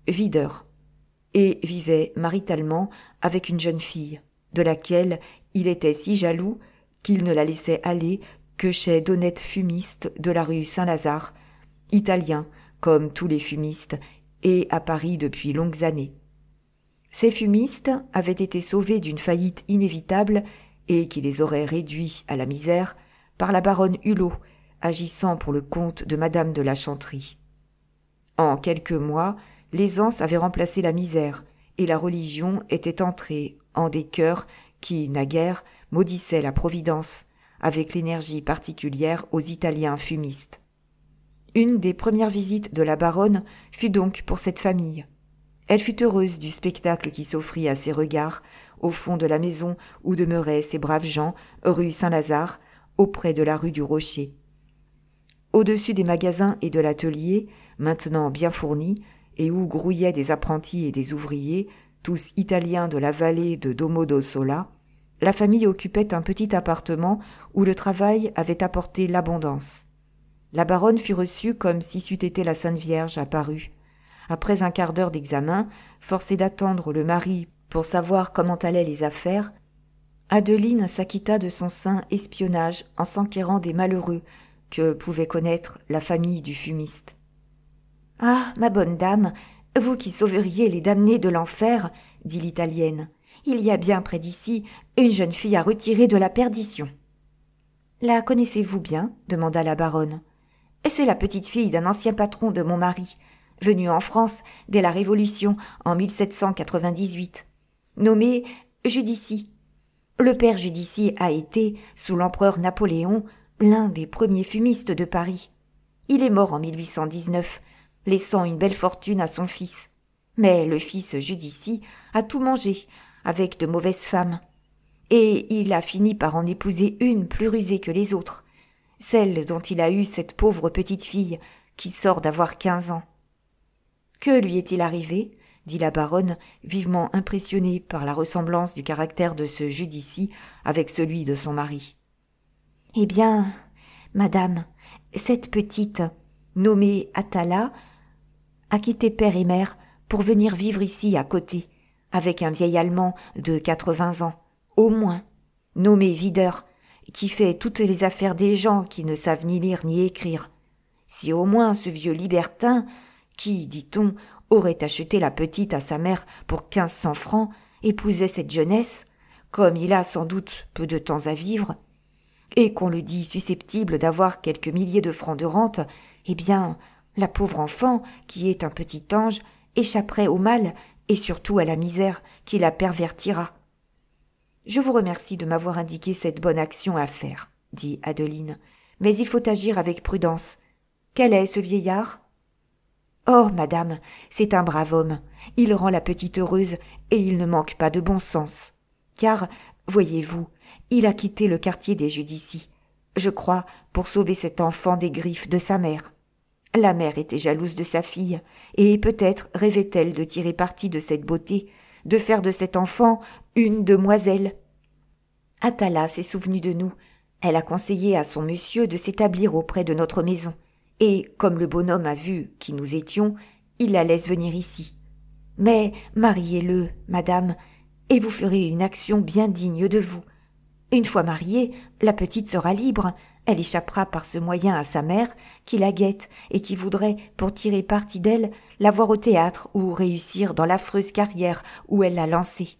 Wider et vivait maritalement avec une jeune fille, de laquelle il était si jaloux qu'il ne la laissait aller que chez d'honnêtes fumistes de la rue Saint-Lazare, italiens comme tous les fumistes, et à Paris depuis longues années. Ces fumistes avaient été sauvés d'une faillite inévitable et qui les aurait réduits à la misère par la baronne Hulot, agissant pour le compte de Madame de la Chanterie. En quelques mois, l'aisance avait remplacé la misère et la religion était entrée en des cœurs qui, naguère, maudissaient la Providence, avec l'énergie particulière aux Italiens fumistes. Une des premières visites de la baronne fut donc pour cette famille. Elle fut heureuse du spectacle qui s'offrit à ses regards, au fond de la maison où demeuraient ces braves gens, rue Saint-Lazare, auprès de la rue du Rocher. Au-dessus des magasins et de l'atelier, maintenant bien fournis, et où grouillaient des apprentis et des ouvriers, tous italiens de la vallée de Domodossola, la famille occupait un petit appartement où le travail avait apporté l'abondance. La baronne fut reçue comme si c'eût été la Sainte Vierge apparue. Après un quart d'heure d'examen, forcée d'attendre le mari pour savoir comment allaient les affaires, Adeline s'acquitta de son saint espionnage en s'enquérant des malheureux que pouvait connaître la famille du fumiste. « Ah, ma bonne dame, Vous qui sauveriez les damnés de l'enfer, dit l'Italienne, il y a bien près d'ici une jeune fille à retirer de la perdition. La connaissez-vous bien? Demanda la baronne. C'est la petite fille d'un ancien patron de mon mari, venu en France dès la Révolution en 1798, nommée Judici. Le père Judici a été, sous l'empereur Napoléon, l'un des premiers fumistes de Paris. Il est mort en 1819, laissant une belle fortune à son fils. Mais le fils Judici a tout mangé, avec de mauvaises femmes. Et il a fini par en épouser une plus rusée que les autres, celle dont il a eu cette pauvre petite fille qui sort d'avoir 15 ans. Que lui est-il arrivé? Dit la baronne, vivement impressionnée par la ressemblance du caractère de ce Judici avec celui de son mari. Eh bien, madame, cette petite, nommée Atala, a quitté père et mère pour venir vivre ici à côté, avec un vieil Allemand de 80 ans, au moins, nommé Videur, qui fait toutes les affaires des gens qui ne savent ni lire ni écrire. Si au moins ce vieux libertin, qui, dit-on, aurait acheté la petite à sa mère pour 1500 francs, épousait cette jeunesse, comme il a sans doute peu de temps à vivre, et qu'on le dit susceptible d'avoir quelques milliers de francs de rente, eh bien, la pauvre enfant, qui est un petit ange, échapperait au mal et surtout à la misère qui la pervertira. Je vous remercie de m'avoir indiqué cette bonne action à faire, dit Adeline, mais il faut agir avec prudence. Quel est ce vieillard? Oh, madame, c'est un brave homme. Il rend la petite heureuse et il ne manque pas de bon sens. Car, voyez-vous, il a quitté le quartier des Judici, je crois, pour sauver cet enfant des griffes de sa mère. La mère était jalouse de sa fille, et peut-être rêvait-elle de tirer parti de cette beauté, de faire de cet enfant une demoiselle. Atala s'est souvenue de nous. Elle a conseillé à son monsieur de s'établir auprès de notre maison, et, comme le bonhomme a vu qui nous étions, il la laisse venir ici. Mais mariez-le, madame, et vous ferez une action bien digne de vous. Une fois mariée, la petite sera libre, elle échappera par ce moyen à sa mère, qui la guette et qui voudrait, pour tirer parti d'elle, la voir au théâtre ou réussir dans l'affreuse carrière où elle l'a lancée.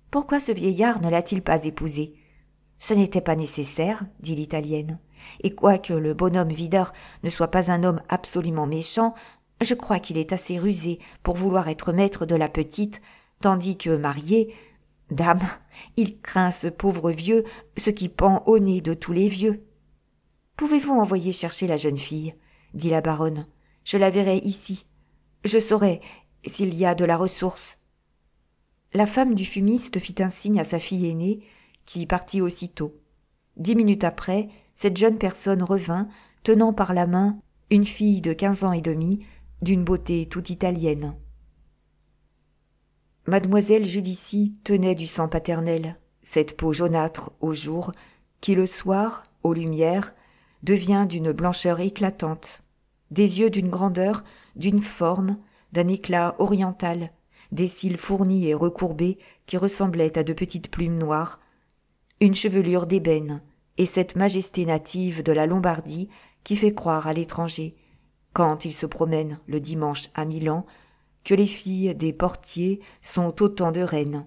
Pourquoi ce vieillard ne l'a-t-il pas épousée? Ce n'était pas nécessaire, dit l'Italienne, et quoique le bonhomme Videur ne soit pas un homme absolument méchant, je crois qu'il est assez rusé pour vouloir être maître de la petite, tandis que marié, dame, il craint ce pauvre vieux, ce qui pend au nez de tous les vieux. Pouvez-vous envoyer chercher la jeune fille? Dit la baronne. Je la verrai ici. Je saurai s'il y a de la ressource. La femme du fumiste fit un signe à sa fille aînée, qui partit aussitôt. 10 minutes après, cette jeune personne revint, tenant par la main une fille de 15 ans et demi, d'une beauté toute italienne. Mademoiselle Judici tenait du sang paternel, cette peau jaunâtre au jour, qui le soir, aux lumières, devient d'une blancheur éclatante, des yeux d'une grandeur, d'une forme, d'un éclat oriental, des cils fournis et recourbés qui ressemblaient à de petites plumes noires, une chevelure d'ébène, et cette majesté native de la Lombardie qui fait croire à l'étranger, quand il se promène le dimanche à Milan, que les filles des portiers sont autant de reines.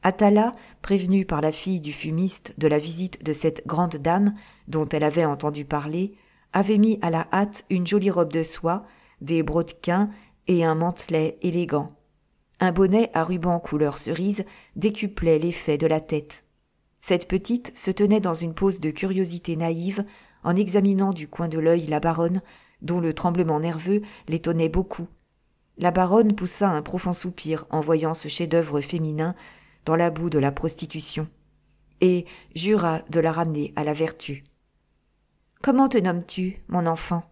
Atala, prévenue par la fille du fumiste de la visite de cette grande dame dont elle avait entendu parler, avait mis à la hâte une jolie robe de soie, des brodequins et un mantelet élégant. Un bonnet à ruban couleur cerise décuplait l'effet de la tête. Cette petite se tenait dans une pose de curiosité naïve, en examinant du coin de l'œil la baronne, dont le tremblement nerveux l'étonnait beaucoup. La baronne poussa un profond soupir en voyant ce chef-d'œuvre féminin dans la boue de la prostitution, et jura de la ramener à la vertu. « Comment te nommes-tu, mon enfant ?»«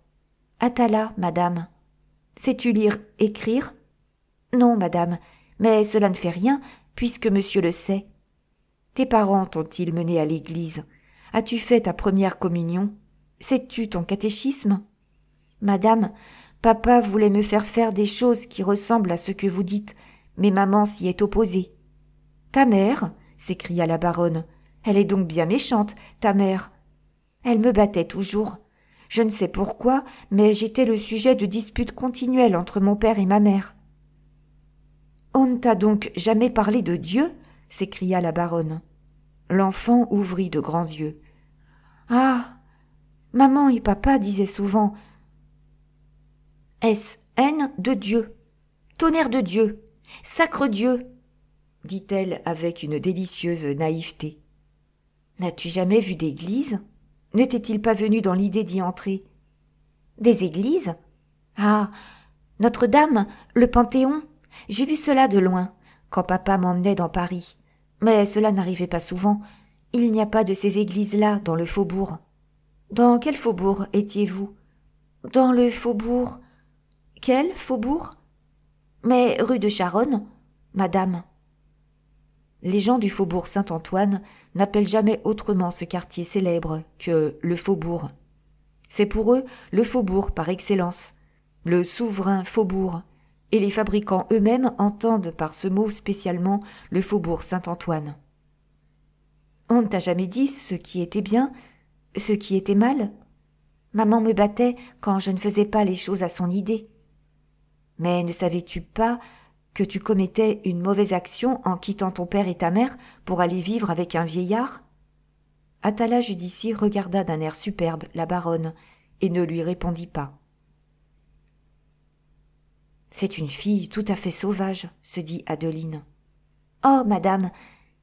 Atala, madame. »« Sais-tu lire, écrire ?»« Non, madame, mais cela ne fait rien, puisque monsieur le sait. »« Tes parents t'ont-ils mené à l'église? As-tu fait ta première communion? Sais-tu ton catéchisme ?»« Madame, papa voulait me faire des choses qui ressemblent à ce que vous dites, mais maman s'y est opposée. »« Ta mère ?» s'écria la baronne. « Elle est donc bien méchante, ta mère. » Elle me battait toujours. Je ne sais pourquoi, mais j'étais le sujet de disputes continuelles entre mon père et ma mère. On ne t'a donc jamais parlé de Dieu? S'écria la baronne. L'enfant ouvrit de grands yeux. Ah, maman et papa disaient souvent S-N de Dieu, tonnerre de Dieu, sacre Dieu, dit-elle avec une délicieuse naïveté. N'as-tu jamais vu d'église? Ne t'est-il pas venu dans l'idée d'y entrer? Des églises? Ah, Notre-Dame, le Panthéon, j'ai vu cela de loin, quand papa m'emmenait dans Paris. Mais cela n'arrivait pas souvent. Il n'y a pas de ces églises-là dans le faubourg. Dans quel faubourg étiez-vous? Dans le faubourg. Quel faubourg? Mais rue de Charonne, madame. Les gens du faubourg Saint-Antoine n'appellent jamais autrement ce quartier célèbre que le faubourg. C'est pour eux le faubourg par excellence, le souverain faubourg, et les fabricants eux-mêmes entendent par ce mot spécialement le faubourg Saint-Antoine. On ne t'a jamais dit ce qui était bien, ce qui était mal? Maman me battait quand je ne faisais pas les choses à son idée. Mais ne savais-tu pas que tu commettais une mauvaise action en quittant ton père et ta mère pour aller vivre avec un vieillard? Atala Judici regarda d'un air superbe la baronne et ne lui répondit pas. C'est une fille tout à fait sauvage, se dit Adeline. Oh, madame,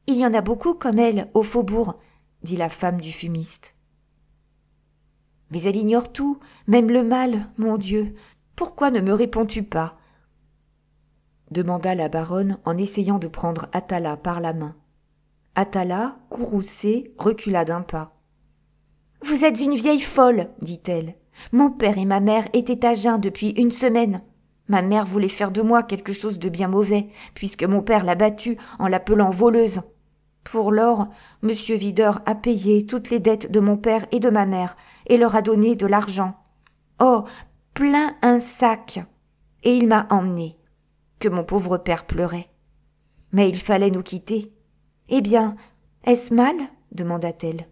il y en a beaucoup comme elle au faubourg, dit la femme du fumiste. Mais elle ignore tout, même le mal, mon Dieu. Pourquoi ne me réponds-tu pas? Demanda la baronne en essayant de prendre Atala par la main. Atala, courroucée, recula d'un pas. Vous êtes une vieille folle, dit-elle. Mon père et ma mère étaient à jeun depuis une semaine. Ma mère voulait faire de moi quelque chose de bien mauvais, puisque mon père l'a battue en l'appelant voleuse. Pour lors, monsieur Videur a payé toutes les dettes de mon père et de ma mère, et leur a donné de l'argent. Oh, plein un sac. Et il m'a emmenée. Que mon pauvre père pleurait. Mais il fallait nous quitter. Eh bien, est-ce mal? Demanda-t-elle.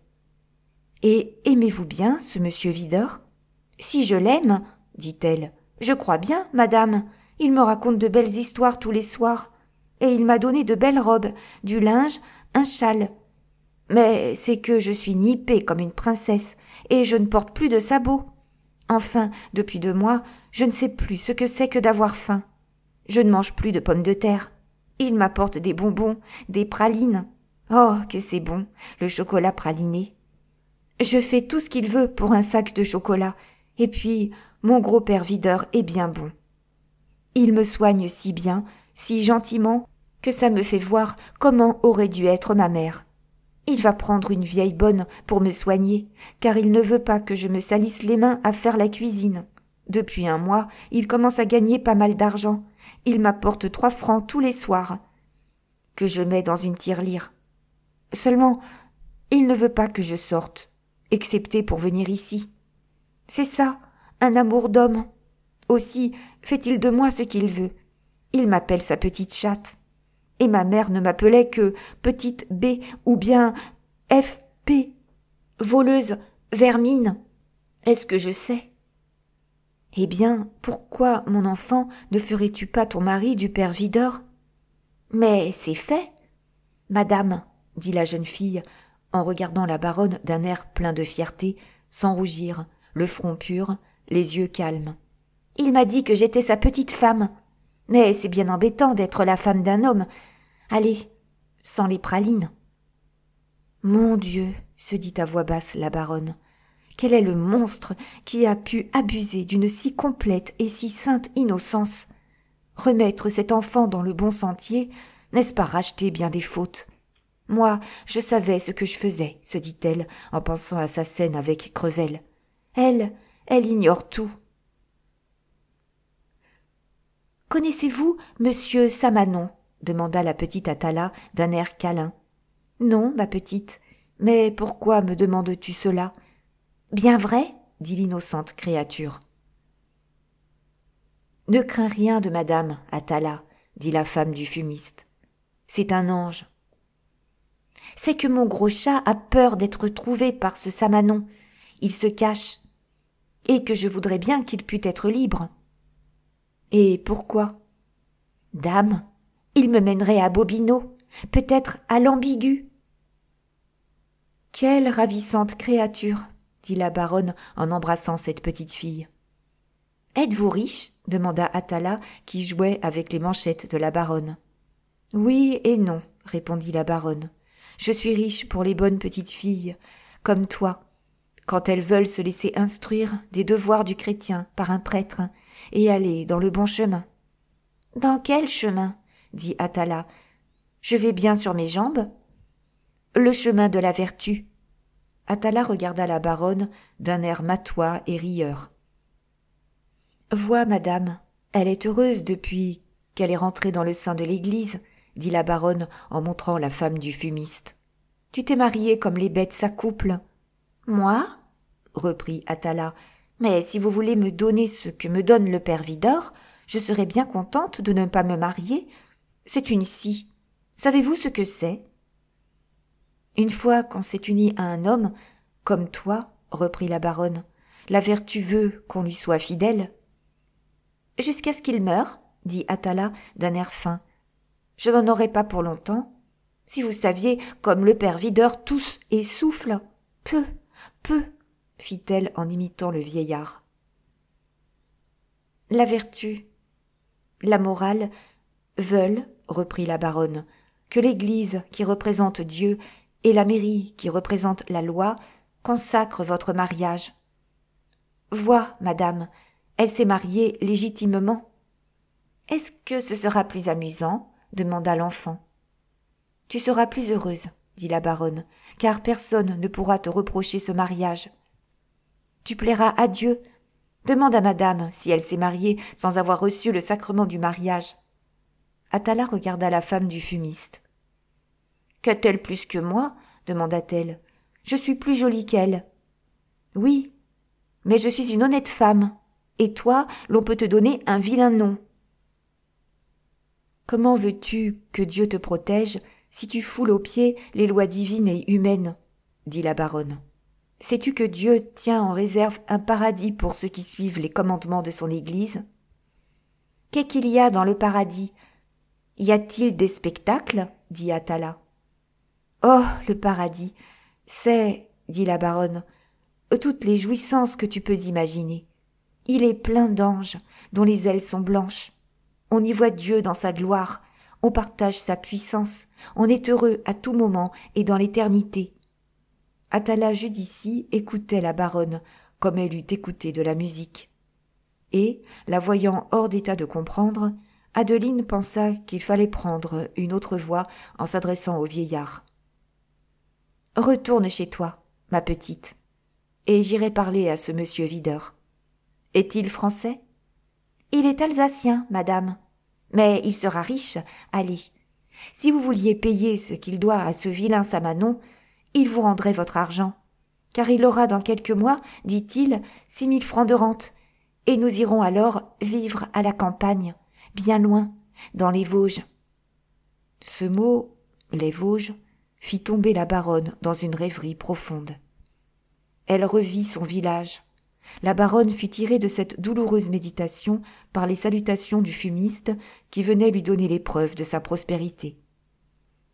Et aimez-vous bien ce monsieur Videur? Si je l'aime, dit-elle. Je crois bien, madame. Il me raconte de belles histoires tous les soirs. Et il m'a donné de belles robes, du linge, un châle. Mais c'est que je suis nippée comme une princesse, et je ne porte plus de sabots. Enfin, depuis 2 mois, je ne sais plus ce que c'est que d'avoir faim. Je ne mange plus de pommes de terre. Il m'apporte des bonbons, des pralines. Oh, que c'est bon, le chocolat praliné. Je fais tout ce qu'il veut pour un sac de chocolat, et puis mon gros père Videur est bien bon. Il me soigne si bien, si gentiment, que ça me fait voir comment aurait dû être ma mère. Il va prendre une vieille bonne pour me soigner, car il ne veut pas que je me salisse les mains à faire la cuisine. Depuis 1 mois, il commence à gagner pas mal d'argent. Il m'apporte 3 francs tous les soirs, que je mets dans une tirelire. Seulement, il ne veut pas que je sorte, excepté pour venir ici. C'est ça, un amour d'homme. Aussi fait-il de moi ce qu'il veut. Il m'appelle sa petite chatte. Et ma mère ne m'appelait que petite B ou bien F.P. Voleuse, vermine. Est-ce que je sais? Eh bien, pourquoi, mon enfant, ne ferais-tu pas ton mari du père Videur? Mais c'est fait. Madame, dit la jeune fille, en regardant la baronne d'un air plein de fierté, sans rougir, le front pur, les yeux calmes. Il m'a dit que j'étais sa petite femme. Mais c'est bien embêtant d'être la femme d'un homme. Allez, sans les pralines. Mon Dieu, se dit à voix basse la baronne. Quel est le monstre qui a pu abuser d'une si complète et si sainte innocence? Remettre cet enfant dans le bon sentier, n'est-ce pas racheter bien des fautes? Moi, je savais ce que je faisais, se dit-elle en pensant à sa scène avec Crevel. Elle ignore tout. Connaissez-vous monsieur Samanon? Demanda la petite Atala d'un air câlin. Non, ma petite. Mais pourquoi me demandes-tu cela? Bien vrai, dit l'innocente créature. Ne crains rien de madame, Atala, dit la femme du fumiste. C'est un ange. C'est que mon gros chat a peur d'être trouvé par ce Samanon. Il se cache. Et que je voudrais bien qu'il pût être libre. Et pourquoi? Dame, Il me mènerait à Bobino, peut-être à l'Ambigu. » « Quelle ravissante créature !» dit la baronne en embrassant cette petite fille. « Êtes-vous riche ?» demanda Atala, qui jouait avec les manchettes de la baronne. « Oui et non, » répondit la baronne. « Je suis riche pour les bonnes petites filles, comme toi, quand elles veulent se laisser instruire des devoirs du chrétien par un prêtre et aller dans le bon chemin. »« Dans quel chemin ?» dit Atala. « Je vais bien sur mes jambes ?»« Le chemin de la vertu. » Atala regarda la baronne d'un air matois et rieur. « Vois, madame, elle est heureuse depuis qu'elle est rentrée dans le sein de l'église, » dit la baronne en montrant la femme du fumiste. « Tu t'es mariée comme les bêtes s'accouplent. »« Moi ?» reprit Atala. « Mais si vous voulez me donner ce que me donne le père Vidor, je serai bien contente de ne pas me marier. C'est une scie. Savez-vous ce que c'est ?»« Une fois qu'on s'est uni à un homme, comme toi, reprit la baronne, la vertu veut qu'on lui soit fidèle. »« Jusqu'à ce qu'il meure, dit Atala d'un air fin. Je n'en aurai pas pour longtemps. Si vous saviez comme le père Videur tousse et souffle. Peu, peu, fit-elle en imitant le vieillard. La vertu, la morale veulent, reprit la baronne, que l'Église qui représente Dieu et la mairie qui représente la loi consacrent votre mariage. Vois, madame, elle s'est mariée légitimement. Est-ce que ce sera plus amusant ? Demanda l'enfant. Tu seras plus heureuse, dit la baronne, car personne ne pourra te reprocher ce mariage. Tu plairas à Dieu. Demande à madame si elle s'est mariée sans avoir reçu le sacrement du mariage. Atala regarda la femme du fumiste. Qu'a-t-elle plus que moi ? Demanda-t-elle. Je suis plus jolie qu'elle. Oui, mais je suis une honnête femme, et toi, l'on peut te donner un vilain nom. Comment veux-tu que Dieu te protège si tu foules aux pieds les lois divines et humaines ? Dit la baronne. Sais-tu que Dieu tient en réserve un paradis pour ceux qui suivent les commandements de son Église ? Qu'est-ce qu'il y a dans le paradis ? Y a-t-il des spectacles ? Dit Atala. Oh, le paradis, c'est, dit la baronne, toutes les jouissances que tu peux imaginer. Il est plein d'anges dont les ailes sont blanches. On y voit Dieu dans sa gloire, on partage sa puissance, on est heureux à tout moment et dans l'éternité. Atala Judici écoutait la baronne comme elle eût écouté de la musique. Et, la voyant hors d'état de comprendre, Adeline pensa qu'il fallait prendre une autre voie en s'adressant au vieillard. « Retourne chez toi, ma petite, et j'irai parler à ce monsieur Videur. Est-il français ? Il est alsacien, madame. Mais il sera riche, allez. Si vous vouliez payer ce qu'il doit à ce vilain Samanon, il vous rendrait votre argent. Car il aura dans quelques mois, dit-il, 6 000 francs de rente. Et nous irons alors vivre à la campagne, bien loin, dans les Vosges. » Ce mot, les Vosges, fit tomber la baronne dans une rêverie profonde. Elle revit son village. La baronne fut tirée de cette douloureuse méditation par les salutations du fumiste qui venait lui donner les preuves de sa prospérité.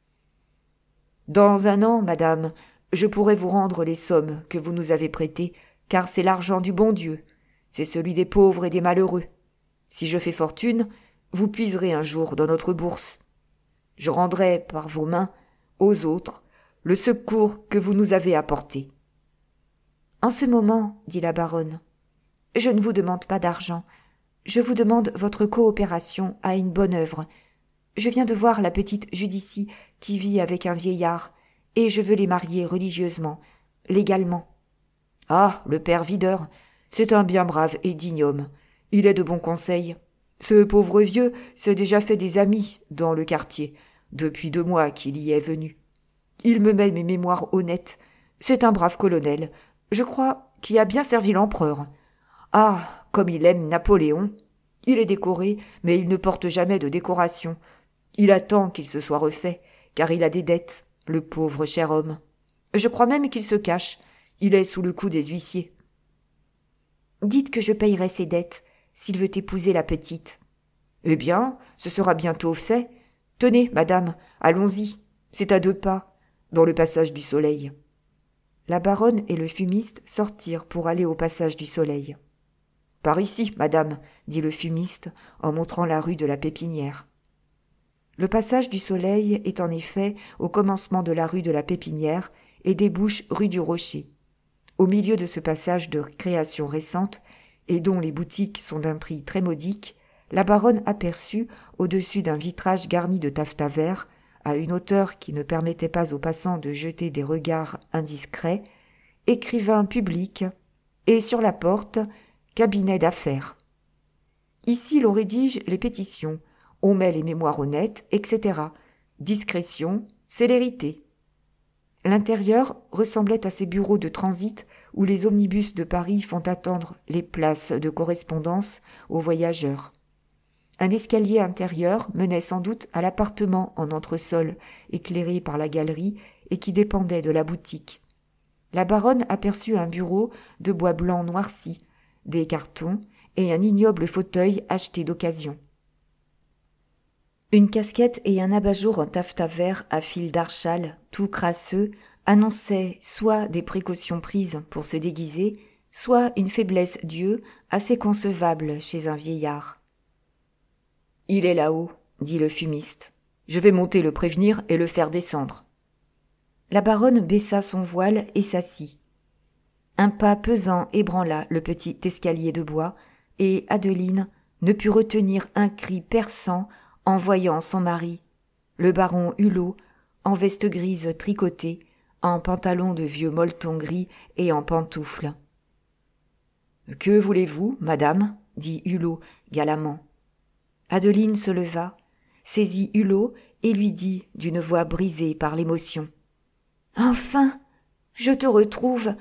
« Dans un an, madame, je pourrai vous rendre les sommes que vous nous avez prêtées, car c'est l'argent du bon Dieu, c'est celui des pauvres et des malheureux. Si je fais fortune, vous puiserez un jour dans notre bourse. Je rendrai par vos mains, aux autres, le secours que vous nous avez apporté. » « En ce moment, dit la baronne, je ne vous demande pas d'argent, je vous demande votre coopération à une bonne œuvre. Je viens de voir la petite Judici qui vit avec un vieillard, et je veux les marier religieusement, légalement. »« Ah, le père Videur, c'est un bien brave et digne homme, il est de bons conseils. Ce pauvre vieux s'est déjà fait des amis dans le quartier, depuis 2 mois qu'il y est venu. Il me met mes mémoires honnêtes, c'est un brave colonel, je crois qu'il a bien servi l'empereur. Ah, comme il aime Napoléon. Il est décoré, mais il ne porte jamais de décoration. Il attend qu'il se soit refait, car il a des dettes, le pauvre cher homme. Je crois même qu'il se cache. Il est sous le coup des huissiers. »« Dites que je payerai ses dettes, s'il veut épouser la petite. »« Eh bien, ce sera bientôt fait. Tenez, madame, allons-y. C'est à 2 pas, dans le passage du Soleil. » La baronne et le fumiste sortirent pour aller au passage du Soleil. « Par ici, madame, » dit le fumiste en montrant la rue de la Pépinière. Le passage du Soleil est en effet au commencement de la rue de la Pépinière et débouche rue du Rocher. Au milieu de ce passage de création récente, et dont les boutiques sont d'un prix très modique, la baronne aperçut, au-dessus d'un vitrage garni de taffetas vert, à une hauteur qui ne permettait pas aux passants de jeter des regards indiscrets, écrivain public, et sur la porte, cabinet d'affaires. Ici l'on rédige les pétitions, on met les mémoires honnêtes, etc. Discrétion, célérité. L'intérieur ressemblait à ces bureaux de transit où les omnibus de Paris font attendre les places de correspondance aux voyageurs. Un escalier intérieur menait sans doute à l'appartement en entresol, éclairé par la galerie et qui dépendait de la boutique. La baronne aperçut un bureau de bois blanc noirci, des cartons et un ignoble fauteuil acheté d'occasion. Une casquette et un abat-jour en taffetas vert à fil d'archal, tout crasseux, annonçaient soit des précautions prises pour se déguiser, soit une faiblesse d'yeux assez concevable chez un vieillard. « Il est là-haut, » dit le fumiste. « Je vais monter le prévenir et le faire descendre. » La baronne baissa son voile et s'assit. Un pas pesant ébranla le petit escalier de bois, et Adeline ne put retenir un cri perçant en voyant son mari, le baron Hulot, en veste grise tricotée, en pantalon de vieux molleton gris et en pantoufles. « Que voulez-vous, madame ?» dit Hulot galamment. Adeline se leva, saisit Hulot et lui dit d'une voix brisée par l'émotion. « Enfin, je te retrouve !»«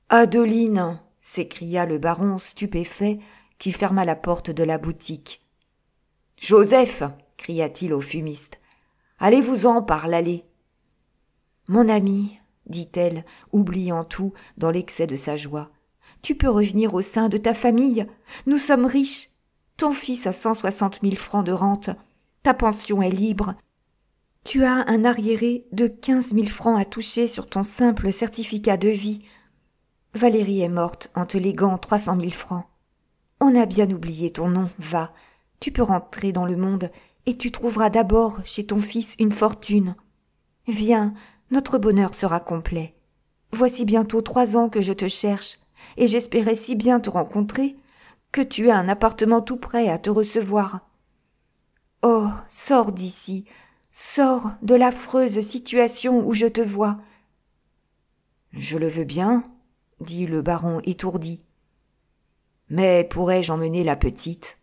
Adeline !» s'écria le baron stupéfait qui ferma la porte de la boutique. « Joseph !» cria-t-il au fumiste. « Allez-vous-en par l'allée. »« Mon ami, dit-elle, oubliant tout dans l'excès de sa joie, tu peux revenir au sein de ta famille. Nous sommes riches. Ton fils a 160 000 francs de rente. Ta pension est libre. Tu as un arriéré de 15 000 francs à toucher sur ton simple certificat de vie. Valérie est morte en te léguant 300 000 francs. On a bien oublié ton nom, va. Tu peux rentrer dans le monde et tu trouveras d'abord chez ton fils une fortune. Viens, notre bonheur sera complet. Voici bientôt 3 ans que je te cherche, et j'espérais si bien te rencontrer que tu as un appartement tout prêt à te recevoir. Oh, sors d'ici, sors de l'affreuse situation où je te vois. »« Je le veux bien, » dit le baron étourdi. « Mais pourrais-je emmener la petite ?»«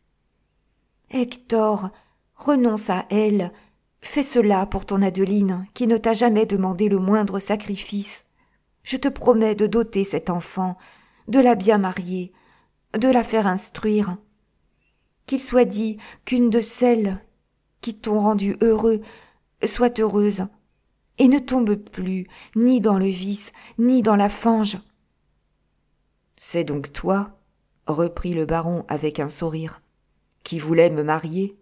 Hector, renonce à elle. Fais cela pour ton Adeline qui ne t'a jamais demandé le moindre sacrifice. Je te promets de doter cet enfant, de la bien marier, de la faire instruire. Qu'il soit dit qu'une de celles qui t'ont rendu heureux soit heureuse, et ne tombe plus ni dans le vice, ni dans la fange. »« C'est donc toi, » reprit le baron avec un sourire, « qui voulais me marier ?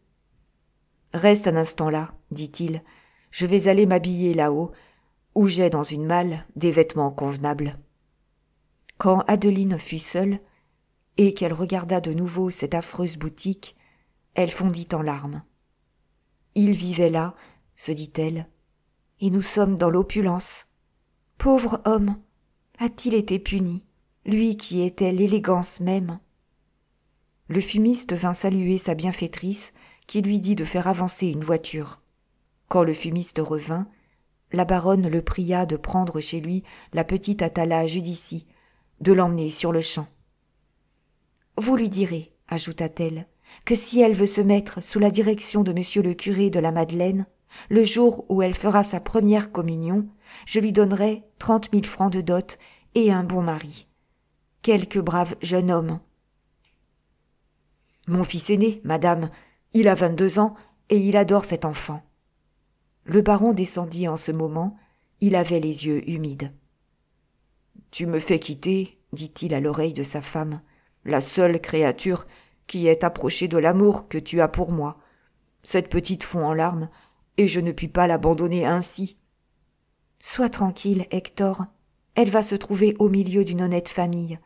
Reste un instant là, dit-il, je vais aller m'habiller là-haut, où j'ai dans une malle des vêtements convenables. » Quand Adeline fut seule, et qu'elle regarda de nouveau cette affreuse boutique, elle fondit en larmes. « Il vivait là, se dit-elle, et nous sommes dans l'opulence. Pauvre homme, a-t-il été puni, lui qui était l'élégance même ?» Le fumiste vint saluer sa bienfaitrice, qui lui dit de faire avancer une voiture. Quand le fumiste revint, la baronne le pria de prendre chez lui la petite attelage d'ici, de l'emmener sur le champ. « Vous lui direz, ajouta-t-elle, que si elle veut se mettre sous la direction de monsieur le curé de la Madeleine, le jour où elle fera sa première communion, je lui donnerai 30 000 francs de dot et un bon mari. Quelque brave jeune homme. »« Mon fils aîné, madame, il a 22 ans et il adore cet enfant. » Le baron descendit en ce moment, il avait les yeux humides. « Tu me fais quitter, dit-il à l'oreille de sa femme, la seule créature qui ait approché de l'amour que tu as pour moi. Cette petite fond en larmes, et je ne puis pas l'abandonner ainsi. » « Sois tranquille, Hector. Elle va se trouver au milieu d'une honnête famille,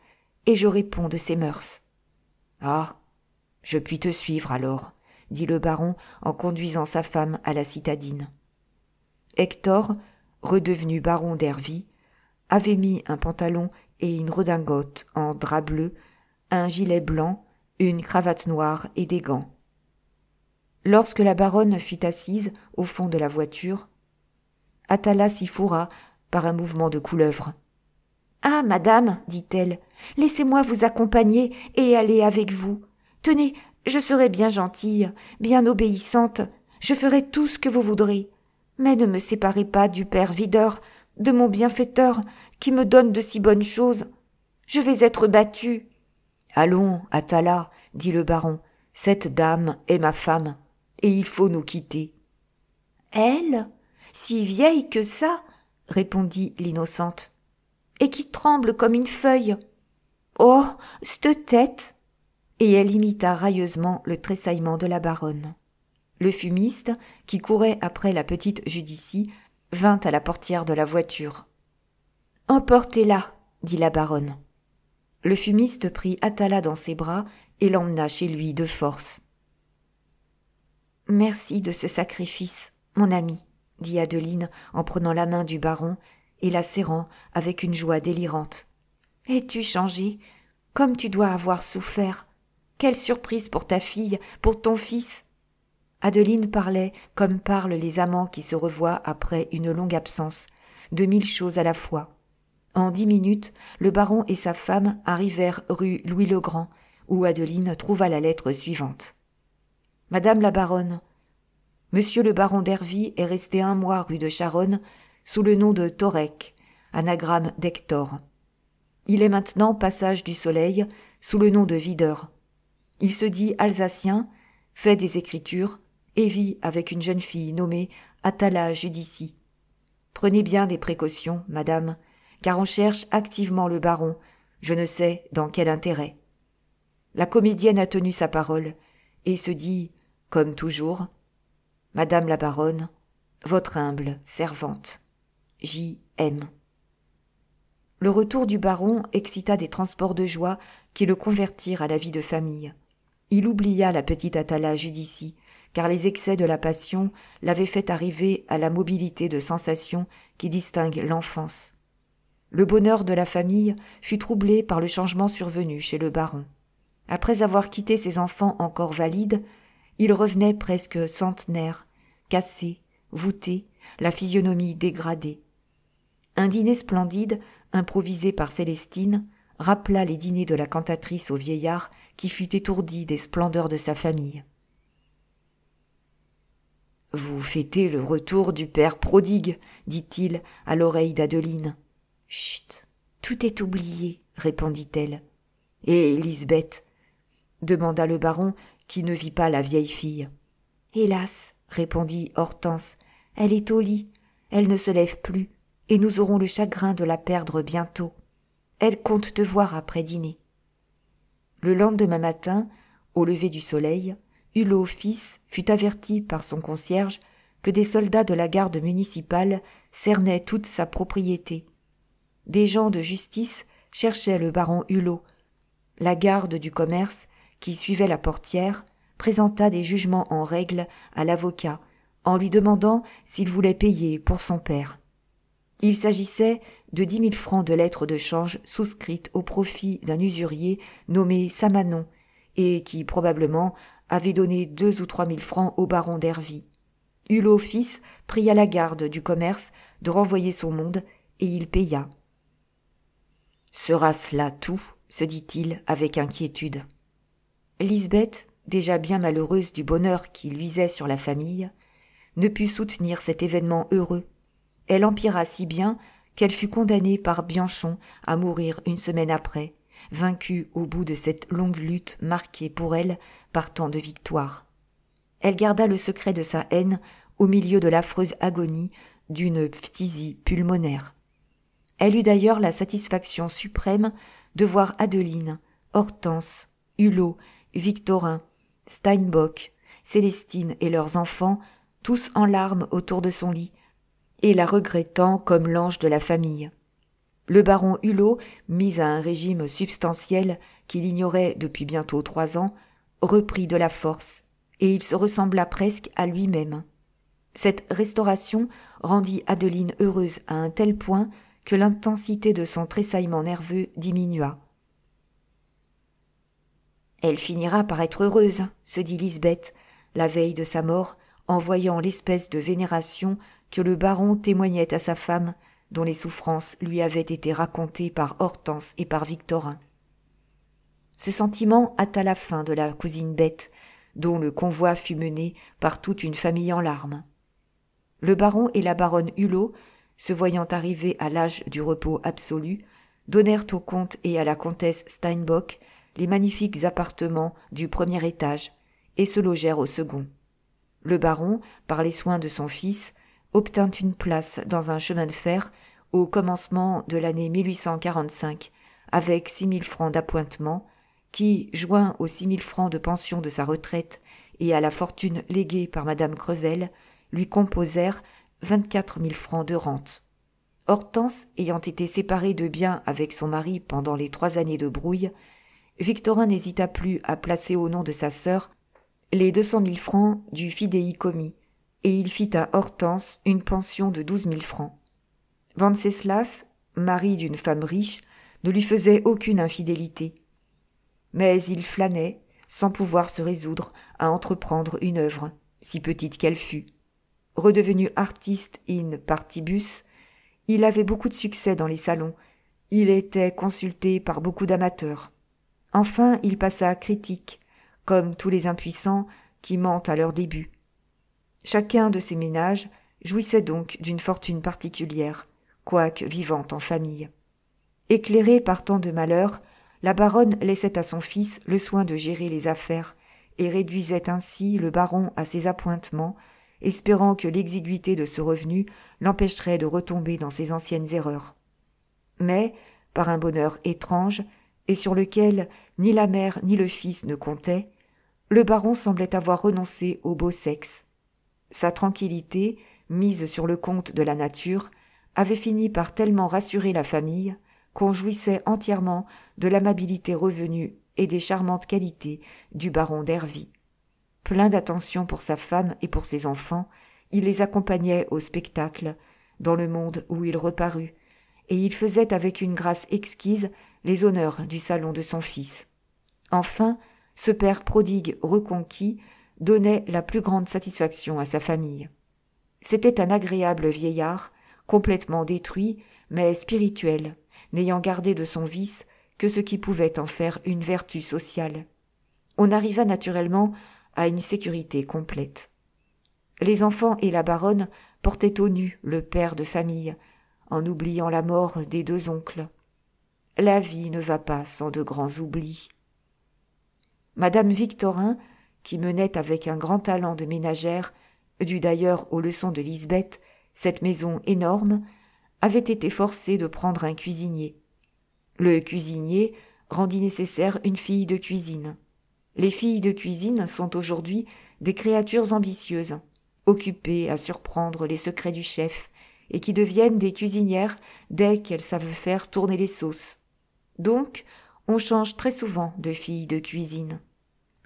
et je réponds de ses mœurs. »« Ah, je puis te suivre alors, » dit le baron en conduisant sa femme à la citadine. Hector, redevenu baron d'Hervy, avait mis un pantalon et une redingote en drap bleu, un gilet blanc, une cravate noire et des gants. Lorsque la baronne fut assise au fond de la voiture, Atala s'y fourra par un mouvement de couleuvre. « Ah, madame, dit-elle, laissez-moi vous accompagner et aller avec vous. Tenez, je serai bien gentille, bien obéissante, je ferai tout ce que vous voudrez. Mais ne me séparez pas du père Videur, de mon bienfaiteur, qui me donne de si bonnes choses. Je vais être battue. »« Allons, Atala, dit le baron, cette dame est ma femme, et il faut nous quitter. »« Elle ? Si vieille que ça ?» répondit l'innocente. « Et qui tremble comme une feuille. Oh, c'te tête !» Et elle imita railleusement le tressaillement de la baronne. Le fumiste, qui courait après la petite Judicie, vint à la portière de la voiture. « Emportez-la, » dit la baronne. Le fumiste prit Atala dans ses bras et l'emmena chez lui de force. « Merci de ce sacrifice, mon ami, » dit Adeline en prenant la main du baron et la serrant avec une joie délirante. « Es-tu changé? Comme tu dois avoir souffert. Quelle surprise pour ta fille, pour ton fils !» Adeline parlait comme parlent les amants qui se revoient après une longue absence, de 1000 choses à la fois. En 10 minutes, le baron et sa femme arrivèrent rue Louis-le-Grand, où Adeline trouva la lettre suivante. « Madame la baronne, Monsieur le baron d'Hervy est resté 1 mois rue de Charonne sous le nom de Thorec, anagramme d'Hector. Il est maintenant passage du Soleil sous le nom de Videur. Il se dit alsacien, fait des écritures et vit avec une jeune fille nommée Atala Judicie. Prenez bien des précautions, madame, car on cherche activement le baron, je ne sais dans quel intérêt. » La comédienne a tenu sa parole et se dit, comme toujours, « Madame la baronne, votre humble servante, J.M. » Le retour du baron excita des transports de joie qui le convertirent à la vie de famille. Il oublia la petite Atala Judicie, car les excès de la passion l'avaient fait arriver à la mobilité de sensation qui distingue l'enfance. Le bonheur de la famille fut troublé par le changement survenu chez le baron. Après avoir quitté ses enfants encore valides, il revenait presque centenaire, cassé, voûté, la physionomie dégradée. Un dîner splendide, improvisé par Célestine, rappela les dîners de la cantatrice au vieillard qui fut étourdi des splendeurs de sa famille. « Vous fêtez le retour du père prodigue, dit-il à l'oreille d'Adeline. « Chut, tout est oublié, répondit-elle. « Et Lisbeth ?» demanda le baron, qui ne vit pas la vieille fille. « Hélas, répondit Hortense, elle est au lit, elle ne se lève plus, et nous aurons le chagrin de la perdre bientôt. Elle compte te voir après dîner. » Le lendemain matin, au lever du soleil, Hulot fils fut averti par son concierge que des soldats de la garde municipale cernaient toute sa propriété. Des gens de justice cherchaient le baron Hulot. La garde du commerce, qui suivait la portière, présenta des jugements en règle à l'avocat, en lui demandant s'il voulait payer pour son père. Il s'agissait de 10 000 francs de lettres de change souscrites au profit d'un usurier nommé Samanon, et qui, probablement, avait donné 2 ou 3 000 francs au baron d'Hervy. Hulot fils pria la garde du commerce de renvoyer son monde, et il paya. « Sera cela tout ?» se dit-il avec inquiétude. Lisbeth, déjà bien malheureuse du bonheur qui luisait sur la famille, ne put soutenir cet événement heureux. Elle empira si bien qu'elle fut condamnée par Bianchon à mourir 1 semaine après, vaincue au bout de cette longue lutte marquée pour elle par tant de victoires. Elle garda le secret de sa haine au milieu de l'affreuse agonie d'une phtisie pulmonaire. Elle eut d'ailleurs la satisfaction suprême de voir Adeline, Hortense, Hulot, Victorin, Steinbock, Célestine et leurs enfants, tous en larmes autour de son lit, et la regrettant comme l'ange de la famille. Le baron Hulot, mis à un régime substantiel qu'il ignorait depuis bientôt 3 ans, reprit de la force, et il se ressembla presque à lui-même. Cette restauration rendit Adeline heureuse à un tel point que l'intensité de son tressaillement nerveux diminua. « Elle finira par être heureuse, » se dit Lisbeth, la veille de sa mort, en voyant l'espèce de vénération que le baron témoignait à sa femme, dont les souffrances lui avaient été racontées par Hortense et par Victorin. Ce sentiment hâta la fin de la cousine Bette, dont le convoi fut mené par toute une famille en larmes. Le baron et la baronne Hulot, se voyant arriver à l'âge du repos absolu, donnèrent au comte et à la comtesse Steinbock les magnifiques appartements du premier étage et se logèrent au second. Le baron, par les soins de son fils, obtint une place dans un chemin de fer au commencement de l'année 1845 avec 6 000 francs d'appointement qui, joints aux 6 000 francs de pension de sa retraite et à la fortune léguée par madame Crevel, lui composèrent 24 000 francs de rente. Hortense ayant été séparée de biens avec son mari pendant les 3 années de brouille, Victorin n'hésita plus à placer au nom de sa sœur les 200 000 francs du fidéicommis, et il fit à Hortense une pension de 12 000 francs. Venceslas, mari d'une femme riche, ne lui faisait aucune infidélité. Mais il flânait, sans pouvoir se résoudre à entreprendre une œuvre, si petite qu'elle fût. Redevenu artiste in partibus, il avait beaucoup de succès dans les salons, il était consulté par beaucoup d'amateurs. Enfin, il passa critique, comme tous les impuissants qui mentent à leur début. Chacun de ces ménages jouissait donc d'une fortune particulière, quoique vivant en famille. Éclairée par tant de malheurs, la baronne laissait à son fils le soin de gérer les affaires et réduisait ainsi le baron à ses appointements, espérant que l'exiguïté de ce revenu l'empêcherait de retomber dans ses anciennes erreurs. Mais, par un bonheur étrange, et sur lequel ni la mère ni le fils ne comptaient, le baron semblait avoir renoncé au beau sexe. Sa tranquillité, mise sur le compte de la nature, avait fini par tellement rassurer la famille qu'on jouissait entièrement de l'amabilité revenue et des charmantes qualités du baron d'Ervy. Plein d'attention pour sa femme et pour ses enfants, il les accompagnait au spectacle, dans le monde où il reparut, et il faisait avec une grâce exquise les honneurs du salon de son fils. Enfin, ce père prodigue reconquis donnait la plus grande satisfaction à sa famille. C'était un agréable vieillard, complètement détruit, mais spirituel, n'ayant gardé de son vice que ce qui pouvait en faire une vertu sociale. On arriva naturellement à une sécurité complète. Les enfants et la baronne portaient au nu le père de famille, en oubliant la mort des 2 oncles. La vie ne va pas sans de grands oublis. Madame Victorin, qui menait avec un grand talent de ménagère, dû d'ailleurs aux leçons de Lisbeth, cette maison énorme, avait été forcée de prendre un cuisinier. Le cuisinier rendit nécessaire une fille de cuisine. Les filles de cuisine sont aujourd'hui des créatures ambitieuses, occupées à surprendre les secrets du chef, et qui deviennent des cuisinières dès qu'elles savent faire tourner les sauces. Donc, on change très souvent de filles de cuisine.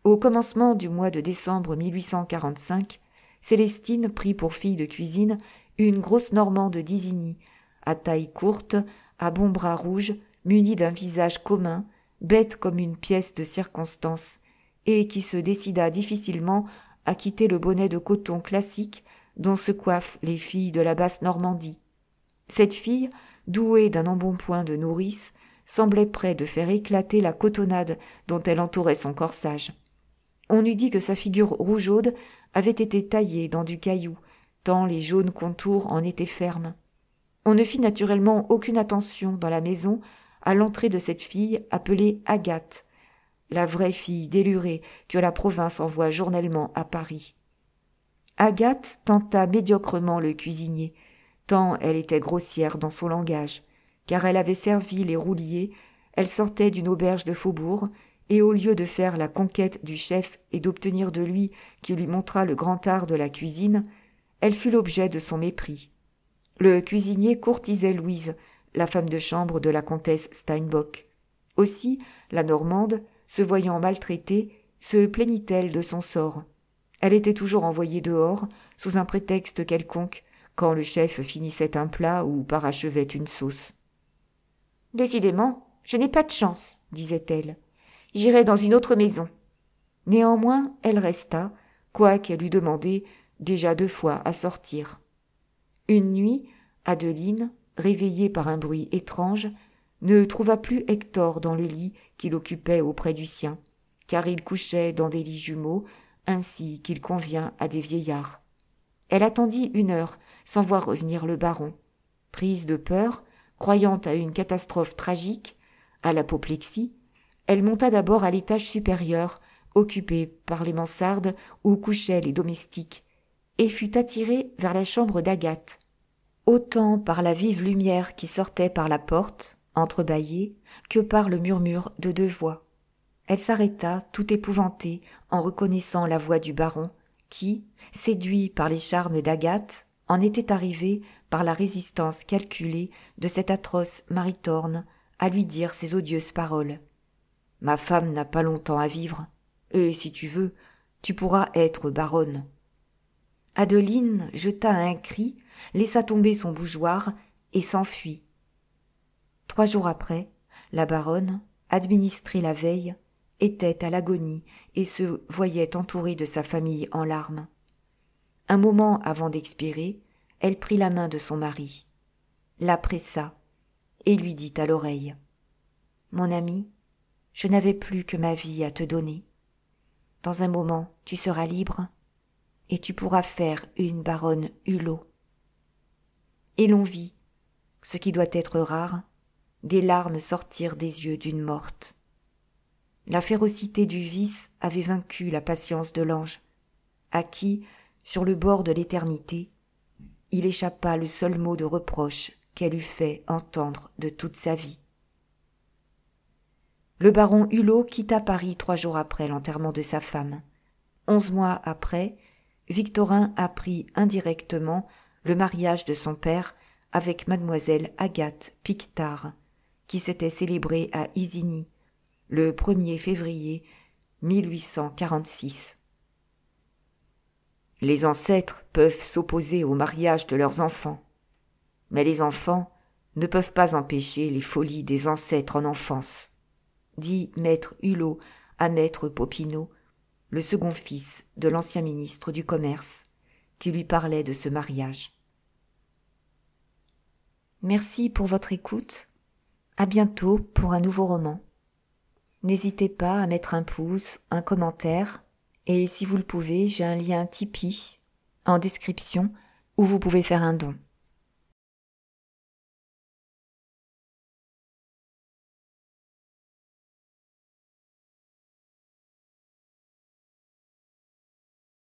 Au commencement du mois de décembre 1845, Célestine prit pour fille de cuisine une grosse Normande d'Isigny, à taille courte, à bons bras rouges, munie d'un visage commun, bête comme une pièce de circonstance, et qui se décida difficilement à quitter le bonnet de coton classique dont se coiffent les filles de la basse Normandie. Cette fille, douée d'un embonpoint de nourrice, semblait près de faire éclater la cotonnade dont elle entourait son corsage. On eût dit que sa figure rougeaude avait été taillée dans du caillou, tant les jaunes contours en étaient fermes. On ne fit naturellement aucune attention dans la maison à l'entrée de cette fille appelée Agathe, la vraie fille délurée que la province envoie journellement à Paris. Agathe tenta médiocrement le cuisinier, tant elle était grossière dans son langage, car elle avait servi les rouliers, elle sortait d'une auberge de faubourg, et au lieu de faire la conquête du chef et d'obtenir de lui qu'il lui montrât le grand art de la cuisine, elle fut l'objet de son mépris. Le cuisinier courtisait Louise, la femme de chambre de la comtesse Steinbock. Aussi, la Normande, se voyant maltraitée, se plaignit-elle de son sort. Elle était toujours envoyée dehors, sous un prétexte quelconque, quand le chef finissait un plat ou parachevait une sauce. « Décidément, je n'ai pas de chance, disait-elle. J'irai dans une autre maison. » Néanmoins, elle resta, quoiqu'elle eût demandé déjà 2 fois à sortir. Une nuit, Adeline, réveillée par un bruit étrange, ne trouva plus Hector dans le lit qu'il occupait auprès du sien, car il couchait dans des lits jumeaux, ainsi qu'il convient à des vieillards. Elle attendit 1 heure, sans voir revenir le baron. Prise de peur, croyant à une catastrophe tragique, à l'apoplexie, elle monta d'abord à l'étage supérieur, occupé par les mansardes où couchaient les domestiques, et fut attirée vers la chambre d'Agathe. Autant par la vive lumière qui sortait par la porte, entrebâillée, que par le murmure de 2 voix. Elle s'arrêta, tout épouvantée, en reconnaissant la voix du baron, qui, séduit par les charmes d'Agathe, en était arrivé par la résistance calculée de cet atroce Maritorne à lui dire ces odieuses paroles. « Ma femme n'a pas longtemps à vivre, et si tu veux, tu pourras être baronne. » Adeline jeta un cri, laissa tomber son bougeoir et s'enfuit. 3 jours après, la baronne, administrée la veille, était à l'agonie et se voyait entourée de sa famille en larmes. Un moment avant d'expirer, elle prit la main de son mari, la pressa et lui dit à l'oreille : « Mon ami, je n'avais plus que ma vie à te donner. Dans un moment, tu seras libre et tu pourras faire une baronne Hulot. » Et l'on vit, ce qui doit être rare, des larmes sortir des yeux d'une morte. La férocité du vice avait vaincu la patience de l'ange, à qui, sur le bord de l'éternité, il échappa le seul mot de reproche qu'elle eût fait entendre de toute sa vie. Le baron Hulot quitta Paris 3 jours après l'enterrement de sa femme. 11 mois après, Victorin apprit indirectement le mariage de son père avec mademoiselle Agathe Pictard, qui s'était célébré à Isigny, le 1er février 1846. Les ancêtres peuvent s'opposer au mariage de leurs enfants, mais les enfants ne peuvent pas empêcher les folies des ancêtres en enfance, dit maître Hulot à maître Popinot, le second fils de l'ancien ministre du Commerce, qui lui parlait de ce mariage. Merci pour votre écoute. À bientôt pour un nouveau roman. N'hésitez pas à mettre un pouce, un commentaire, et si vous le pouvez, j'ai un lien Tipeee en description où vous pouvez faire un don.